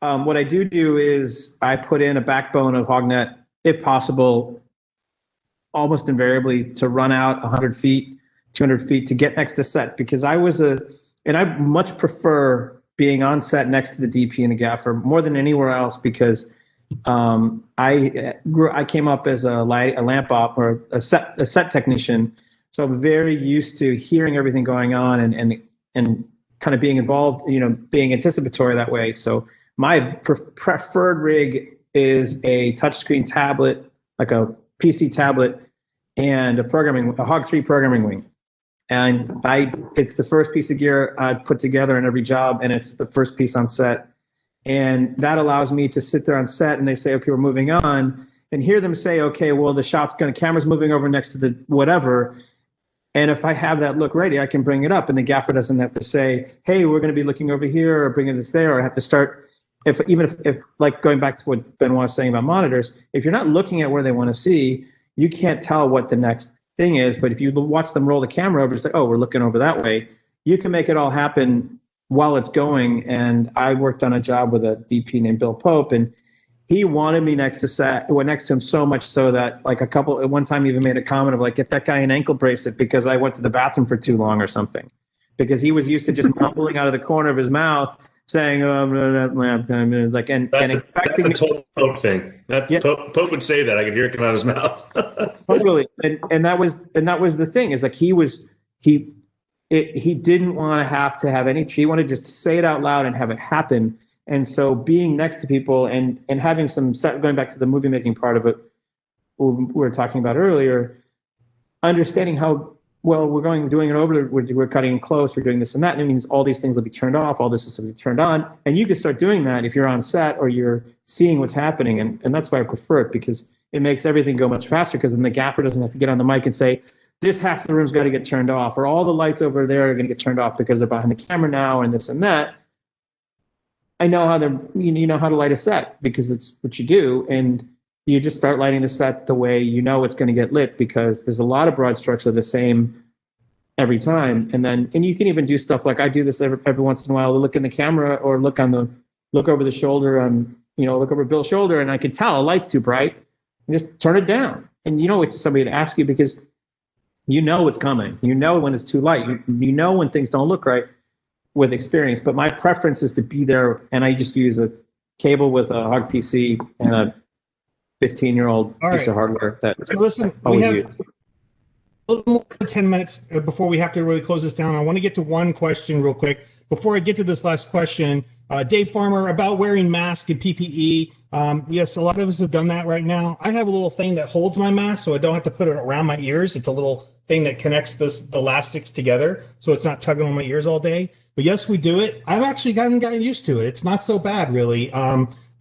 What I do is I put in a backbone of HogNet, if possible, almost invariably to run out 100 feet, 200 feet to get next to set, because I much prefer being on set next to the DP and the gaffer more than anywhere else, because I came up as a lamp op or a set technician, so I'm very used to hearing everything going on and kind of being involved, you know, being anticipatory that way. So my preferred rig is a touchscreen tablet, like a PC tablet, and a Hog 3 programming wing. And it's the first piece of gear I put together in every job, and it's the first piece on set. And that allows me to sit there on set and they say, okay, we're moving on, and hear them say, okay, well, camera's moving over next to the whatever. And if I have that look ready, I can bring it up, and the gaffer doesn't have to say, hey, we're going to be looking over here, or bringing this there, or I have to start. If like going back to what Benoit was saying about monitors, if you're not looking at where they want to see, you can't tell what the next thing is. But if you watch them roll the camera over, it's like, oh, we're looking over that way. You can make it all happen while it's going. And I worked on a job with a DP named Bill Pope, and he wanted me next to him so much so that like at one time he even made a comment of like, get that guy an ankle bracelet because I went to the bathroom for too long or something, because he was used to just mumbling out of the corner of his mouth saying, like, and expecting. That's a total Pope thing. Pope would say that. I could hear it come out of his mouth. Totally, and that was the thing, is like he didn't want to have any. He wanted just to say it out loud and have it happen. And so being next to people and having going back to the movie making part of it, we were talking about earlier, understanding how, well, doing it over, we're cutting close, we're doing this and that, and it means all these things will be turned off, all this is to be turned on, and you can start doing that if you're on set or you're seeing what's happening, and that's why I prefer it, because it makes everything go much faster, because then the gaffer doesn't have to get on the mic and say, this half of the room's got to get turned off, or all the lights over there are going to get turned off because they're behind the camera now, and this and that. I know how you know how to light a set, because it's what you do, and you just start lighting the set the way you know it's going to get lit, because there's a lot of broad strokes that are the same every time. And you can even do stuff like I do this every once in a while, look in the camera or look over the shoulder look over Bill's shoulder, and I can tell a light's too bright, and just turn it down. And you know it's somebody to ask you, because you know it's coming. You know when it's too light. You know when things don't look right with experience. But my preference is to be there, and I just use a cable with a Hog PC and a 15-year-old piece of hardware that so listen, we have a little more than 10 minutes before we have to really close this down. I want to get to one question real quick. Before I get to this last question, Dave Farmer, about wearing mask and PPE. Yes, a lot of us have done that right now. I have a little thing that holds my mask, so I don't have to put it around my ears. It's a little thing that connects the elastics together, so it's not tugging on my ears all day. But yes, we do it. I've actually gotten used to it. It's not so bad, really.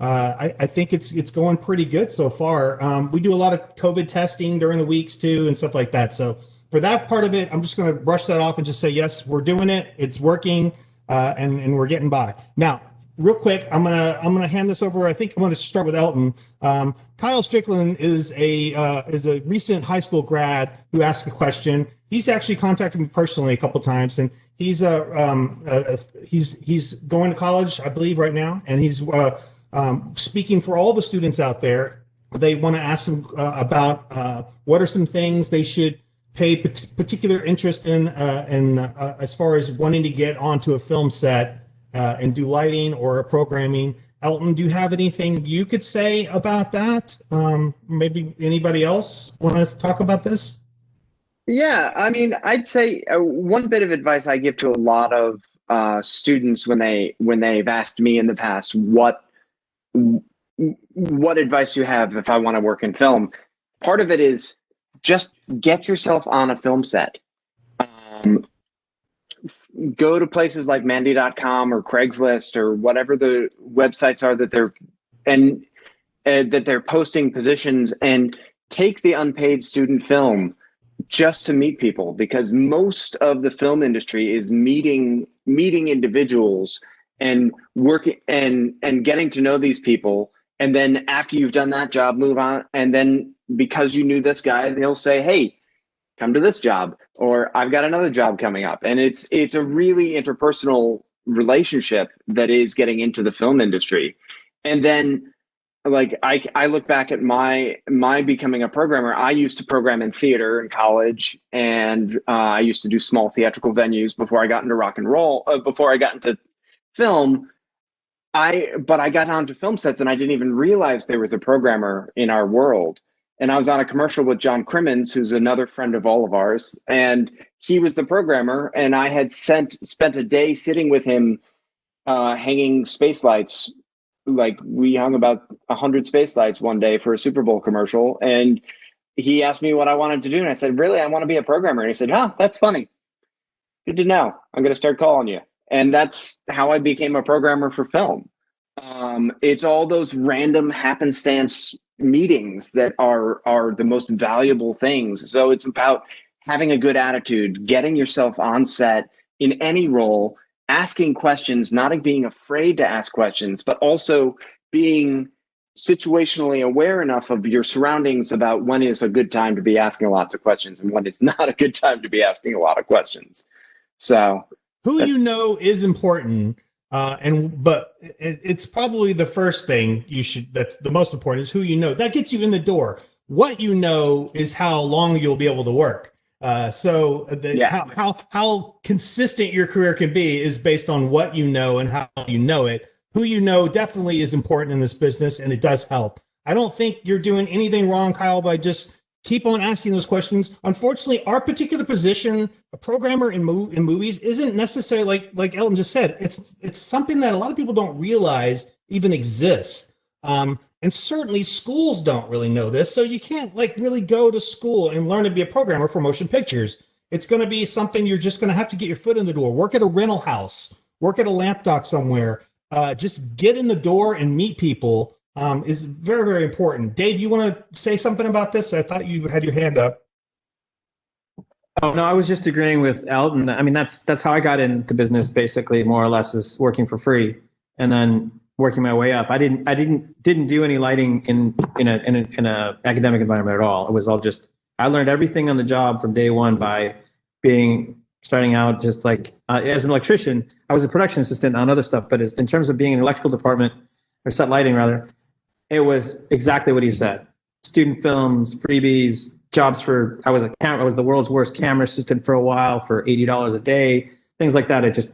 I think it's going pretty good so far. We do a lot of COVID testing during the weeks too and stuff like that. So for that part of it, I'm just going to brush that off and just say, yes, we're doing it. It's working, and we're getting by. Now, real quick, I'm gonna hand this over. I think I'm going to start with Elton. Kyle Strickland is a recent high school grad who asked a question. He's actually contacted me personally a couple times, and he's going to college, I believe, right now, and he's speaking for all the students out there. They want to ask him about what are some things they should pay particular interest in as far as wanting to get onto a film set and do lighting or programming. Elton, do you have anything you could say about that? Maybe anybody else want to talk about this? Yeah, I mean, I'd say one bit of advice I give to a lot of students when they've asked me in the past what advice you have if I want to work in film. Part of it is just get yourself on a film set. Go to places like Mandy.com or Craigslist or whatever the websites are that they're posting positions, and take the unpaid student film just to meet people, because most of the film industry is meeting individuals and working and getting to know these people. And then after you've done that job, move on. And then because you knew this guy, they'll say, hey, come to this job, or I've got another job coming up. And it's a really interpersonal relationship that is getting into the film industry. And then like I look back at my becoming a programmer. I used to program in theater in college, and I used to do small theatrical venues before I got into rock and roll, before I got into film. But I got onto film sets and I didn't even realize there was a programmer in our world. And I was on a commercial with John Crimmins, who's another friend of all of ours, and he was the programmer. And I had spent a day sitting with him, hanging space lights. Like we hung about 100 space lights one day for a Super Bowl commercial. And he asked me what I wanted to do. And I said, really, I want to be a programmer. And he said, huh, that's funny. Good to know. I'm going to start calling you. And that's how I became a programmer for film. It's all those random happenstance meetings that are the most valuable things. So it's about having a good attitude, getting yourself on set in any role, asking questions, not being afraid to ask questions, but also being situationally aware enough of your surroundings about when is a good time to be asking lots of questions and when it's not a good time to be asking a lot of questions. So who you know is important. But it's probably the first thing that's the most important is who you know. That gets you in the door. What you know is how long you'll be able to work. How consistent your career can be is based on what you know and how you know it. Who you know definitely is important in this business, and it does help. I don't think you're doing anything wrong, Kyle, by just keep on asking those questions. Unfortunately, our particular position, a programmer in movies, isn't necessarily like Elton just said. It's something that a lot of people don't realize even exists. And certainly schools don't really know this. So you can't really go to school and learn to be a programmer for motion pictures. It's going to be something you're just going to have to get your foot in the door, work at a rental house, work at a lamp dock somewhere. Just get in the door and meet people. Is very, very important. Dave, you want to say something about this? I thought you had your hand up. Oh, no, I was just agreeing with Elton. I mean, that's how I got into business, basically, more or less, is working for free and then working my way up. I didn't do any lighting in a academic environment at all. It was all just, I learned everything on the job from day one by starting out just like as an electrician. I was a production assistant on other stuff, but in terms of being in the electrical department, or set lighting rather, it was exactly what he said. Student films, freebies, jobs for, I was the world's worst camera assistant for a while for $80 a day, things like that. It's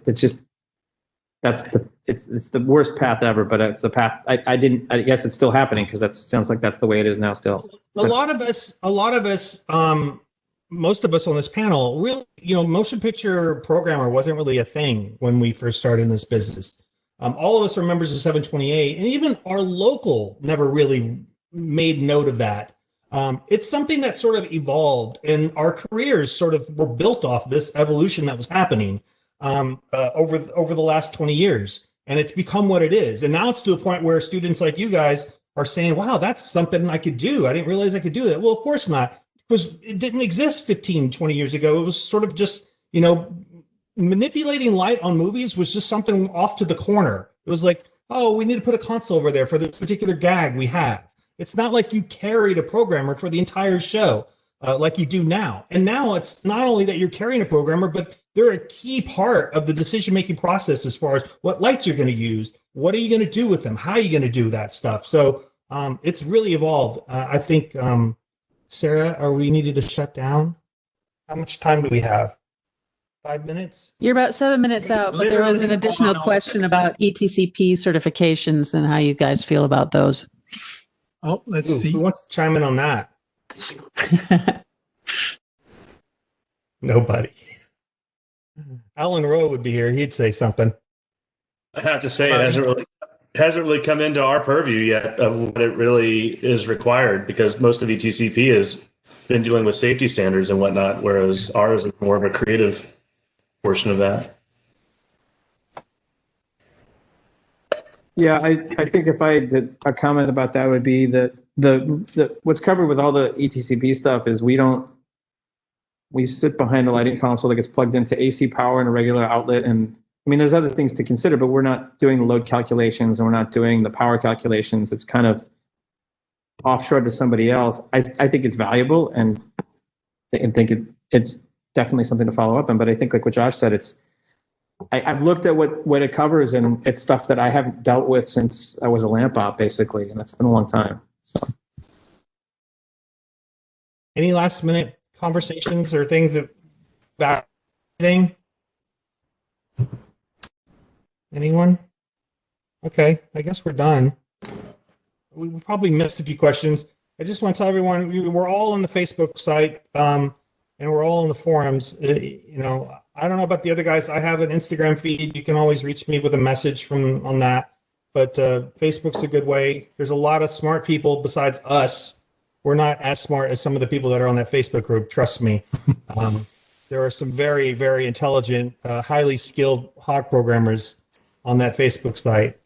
the worst path ever, but it's a path I guess it's still happening because that sounds like that's the way it is now still. A lot of us, most of us on this panel, really, motion picture programmer wasn't really a thing when we first started in this business. All of us are members of 728, and even our local never really made note of that. It's something that sort of evolved, and our careers sort of were built off this evolution that was happening over the last 20 years, and it's become what it is. And now it's to a point where students like you guys are saying, wow, that's something I could do. I didn't realize I could do that. Well, of course not. it didn't exist 15, 20 years ago. It was sort of just, manipulating light on movies was just something off to the corner. It was like, oh, we need to put a console over there for the particular gag we have. It's not like you carried a programmer for the entire show like you do now. And now it's not only that you're carrying a programmer, but they're a key part of the decision-making process as far as what lights you're going to use, what are you going to do with them, how are you going to do that stuff. So it's really evolved. I think, Sarah, are we needed to shut down? How much time do we have? 5 minutes? You're about 7 minutes out, but there was an additional question about ETCP certifications and how you guys feel about those. Oh, let's Ooh, see. who wants to chime in on that? Nobody. Alan Rowe would be here. He'd say something. I have to say, it hasn't really come into our purview yet of what it really is required, because most of ETCP has been dealing with safety standards and whatnot, whereas ours is more of a creative portion of that. Yeah, I think if I did a comment about that would be that the what's covered with all the ETCP stuff is we sit behind a lighting console that gets plugged into AC power and a regular outlet. And I mean, there's other things to consider, but we're not doing the load calculations and we're not doing the power calculations. It's kind of offshore to somebody else. I think it's valuable and think it's definitely something to follow up on. But I think like what Josh said, I've looked at what it covers, and it's stuff that I haven't dealt with since I was a lamp op, basically, and that's been a long time. So, any last minute conversations or things about anything? Anyone? Okay, I guess we're done. We probably missed a few questions. I just want to tell everyone we're all on the Facebook site, and we're all in the forums. I don't know about the other guys. I have an Instagram feed. You can always reach me with a message on that. But Facebook's a good way. There's a lot of smart people besides us. We're not as smart as some of the people that are on that Facebook group. Trust me. There are some very, very intelligent, highly skilled hog programmers on that Facebook site.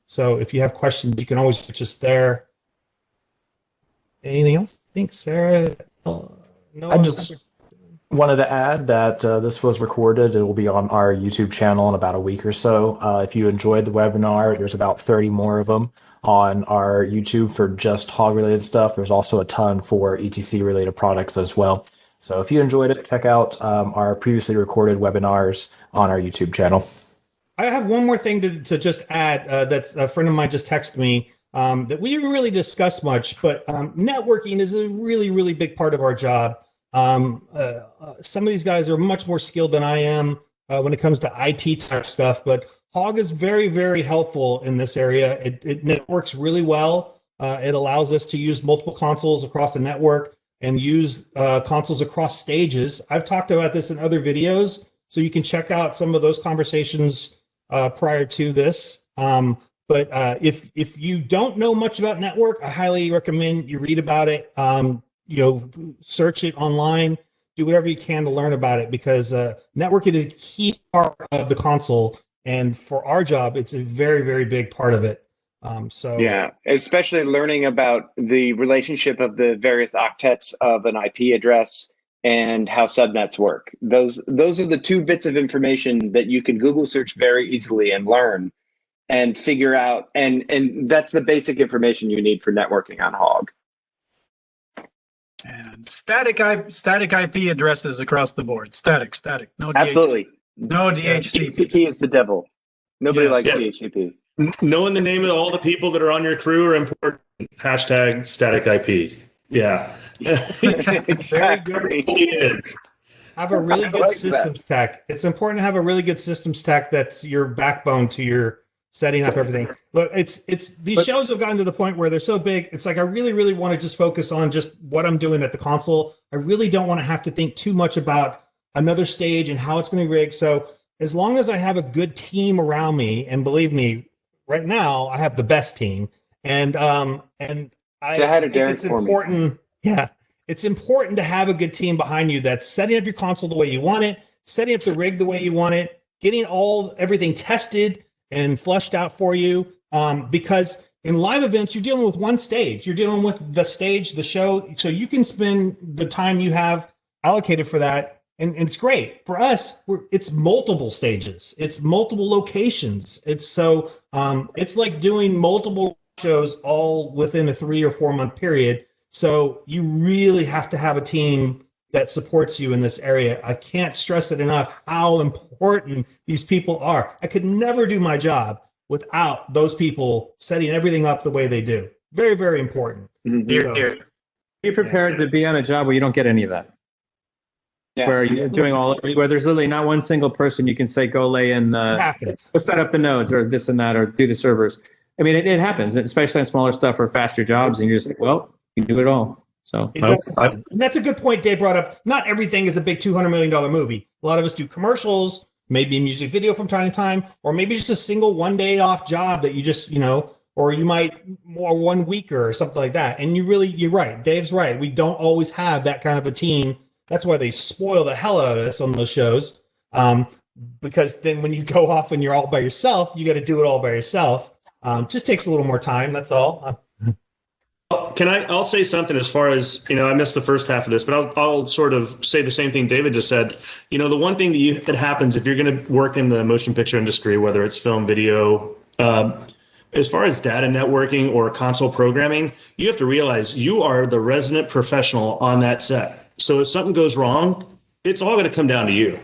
So if you have questions, you can always reach us there. Anything else? I think Sarah. No. I just wanted to add that this was recorded. It will be on our YouTube channel in about a week or so. If you enjoyed the webinar, there's about 30 more of them on our YouTube for just hog-related stuff. There's also a ton for ETC-related products as well. So if you enjoyed it, check out our previously recorded webinars on our YouTube channel. I have one more thing to just add. That's a friend of mine just texted me that we didn't really discuss much, but networking is a really, really big part of our job. Some of these guys are much more skilled than I am when it comes to IT type stuff, but Hog is very, very helpful in this area. It networks really well. It allows us to use multiple consoles across the network and use consoles across stages. I've talked about this in other videos, so you can check out some of those conversations prior to this. But if you don't know much about network, I highly recommend you read about it. Search it online, do whatever you can to learn about it, because networking is a key part of the console. And for our job, it's a very, very big part of it. Yeah, especially learning about the relationship of the various octets of an IP address and how subnets work. Those are the two bits of information that you can Google search very easily and learn and figure out. And that's the basic information you need for networking on Hog. And static IP addresses across the board. Static. No DHCP. Absolutely. No DHCP. DHCP is the devil. Nobody likes DHCP. Knowing the name of all the people that are on your crew are important. Hashtag static IP. Yeah. Very good. Have a really good systems tech. It's important to have a really good systems tech that's your backbone to your setting up everything. Look, these shows have gotten to the point where they're so big. It's like I really, really want to just focus on just what I'm doing at the console. I really don't want to have to think too much about another stage and how it's going to be rigged. So as long as I have a good team around me, and believe me, right now I have the best team, and it's important. Yeah, it's important to have a good team behind you that's setting up your console the way you want it, setting up the rig the way you want it, getting everything tested and flushed out for you. Because In live events, you're dealing with one stage. You're dealing with the stage, the show. So you can spend the time you have allocated for that. And it's great. For us, it's multiple stages. It's multiple locations. It's like doing multiple shows all within a 3 or 4 month period. So you really have to have a team that supports you in this area. I can't stress it enough how important these people are. I could never do my job without those people setting everything up the way they do. Very, very important. Mm-hmm. Be prepared to be on a job where you don't get any of that. Yeah. Where you're doing where there's literally not one single person you can say, go lay in, go set up the nodes or this and that, or do the servers. I mean, it happens, especially on smaller stuff or faster jobs, and you're just like, well, you do it all. So and that's a good point Dave brought up. Not everything is a big $200 million movie. A lot of us do commercials, maybe a music video from time to time, or maybe just a single 1 day off job that you just, or you might more 1 weeker or something like that. And you're right. Dave's right. We don't always have that kind of a team. That's why they spoil the hell out of us on those shows. Because then when you go off and you're all by yourself, you got to do it all by yourself. Just takes a little more time. That's all. I'll say something as far as, I missed the first half of this, but I'll sort of say the same thing David just said. The one thing that happens if you're going to work in the motion picture industry, whether it's film, video, as far as data networking or console programming, you have to realize you are the resident professional on that set. So if something goes wrong, it's all going to come down to you.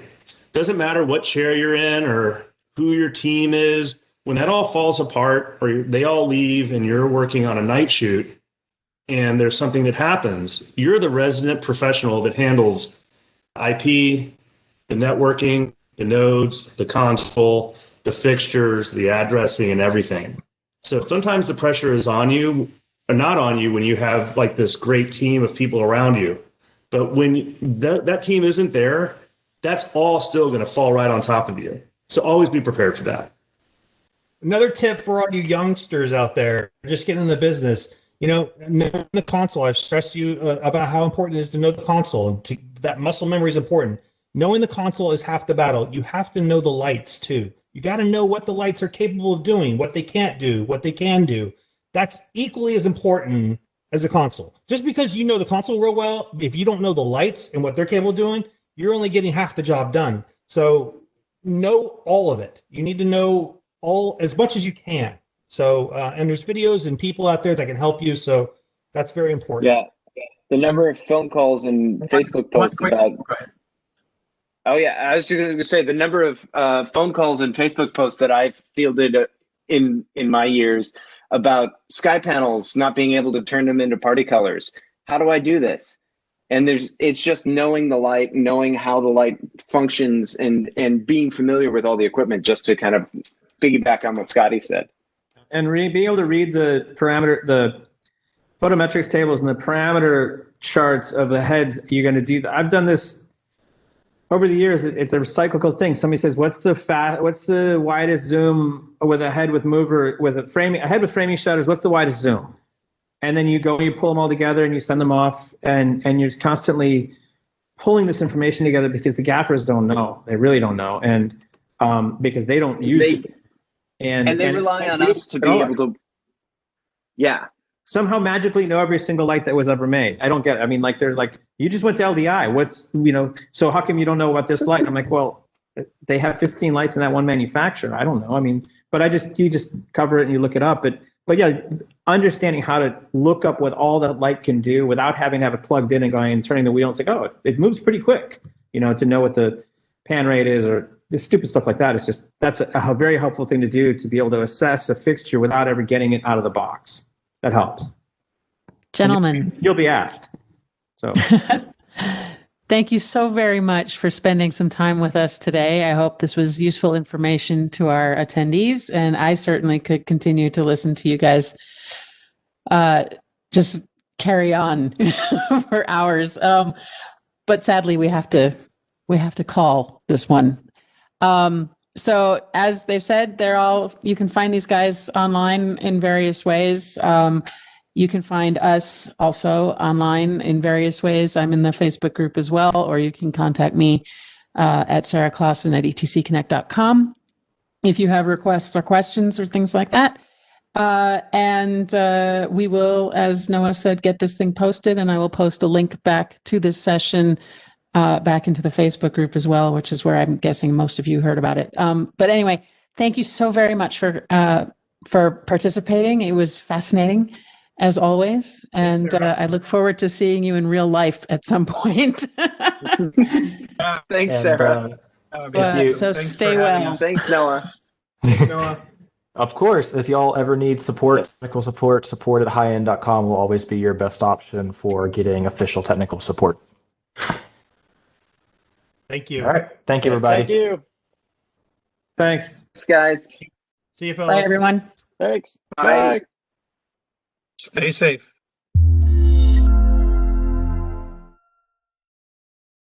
Doesn't matter what chair you're in or who your team is. When that all falls apart or they all leave and you're working on a night shoot and there's something that happens, you're the resident professional that handles IP, the networking, the nodes, the console, the fixtures, the addressing, and everything. So sometimes the pressure is on you or not on you when you have like this great team of people around you. But when that team isn't there, that's all still going to fall right on top of you. So always be prepared for that. Another tip for all you youngsters out there, just getting in the business, know the console. I've stressed to you about how important it is to know the console, and that muscle memory is important. Knowing the console is half the battle. You have to know the lights too. You got to know what the lights are capable of doing, what they can't do, what they can do. That's equally as important as a console. Just because you know the console real well, if you don't know the lights and what they're capable of doing, you're only getting half the job done. So know all of it. You need to know all as much as you can. So and there's videos and people out there that can help you. So that's very important. Yeah, the number of phone calls and Facebook posts about. Oh yeah, I was just going to say the number of phone calls and Facebook posts that I've fielded in my years about sky panels not being able to turn them into party colors. How do I do this? And it's just knowing the light, knowing how the light functions, and being familiar with all the equipment, just to kind of piggyback on what Scotty said. And being able to read the photometrics tables and the parameter charts of the heads you're going to do. I've done this over the years. It's a cyclical thing. Somebody says, what's the widest zoom with a head with mover, with a head with framing shutters? What's the widest zoom? And then you pull them all together and you send them off, and you're constantly pulling this information together because the gaffers don't know. They really don't know. And because they don't use it. And they rely on us to be able to, somehow magically know every single light that was ever made. I don't get it. I mean, like, they're like, you just went to LDI. So how come you don't know about this light? I'm like, well, they have 15 lights in that one manufacturer. I don't know. I mean, but you just cover it and you look it up. But yeah, understanding how to look up what all that light can do without having to have it plugged in and going and turning the wheel and say, oh, it moves pretty quick, to know what the pan rate is or this stupid stuff like that. It's just, that's a very helpful thing to do, to be able to assess a fixture without ever getting it out of the box. That helps. Gentlemen. You'll be asked. So thank you so very much for spending some time with us today. I hope this was useful information to our attendees, and I certainly could continue to listen to you guys just carry on for hours. But sadly, we have to call this one. So as they've said, you can find these guys online in various ways. You can find us also online in various ways. I'm in the Facebook group as well, or you can contact me at Sarah Clausen at etcconnect.com if you have requests or questions or things like that. And we will, as Noah said, get this thing posted, and I will post a link back to this session back into the Facebook group as well, which is where I'm guessing most of you heard about it. But anyway, thank you so very much for participating. It was fascinating, as always, and I look forward to seeing you in real life at some point. Thanks, Sarah. So stay well. Thanks, Noah. Thanks, Noah. Of course, if y'all ever need support, technical support, support@highend.com will always be your best option for getting official technical support. Thank you. All right. Thank you, everybody. Thank you. Thanks. Thanks, guys. See you, fellas. Bye, everyone. Thanks. Bye. Stay safe.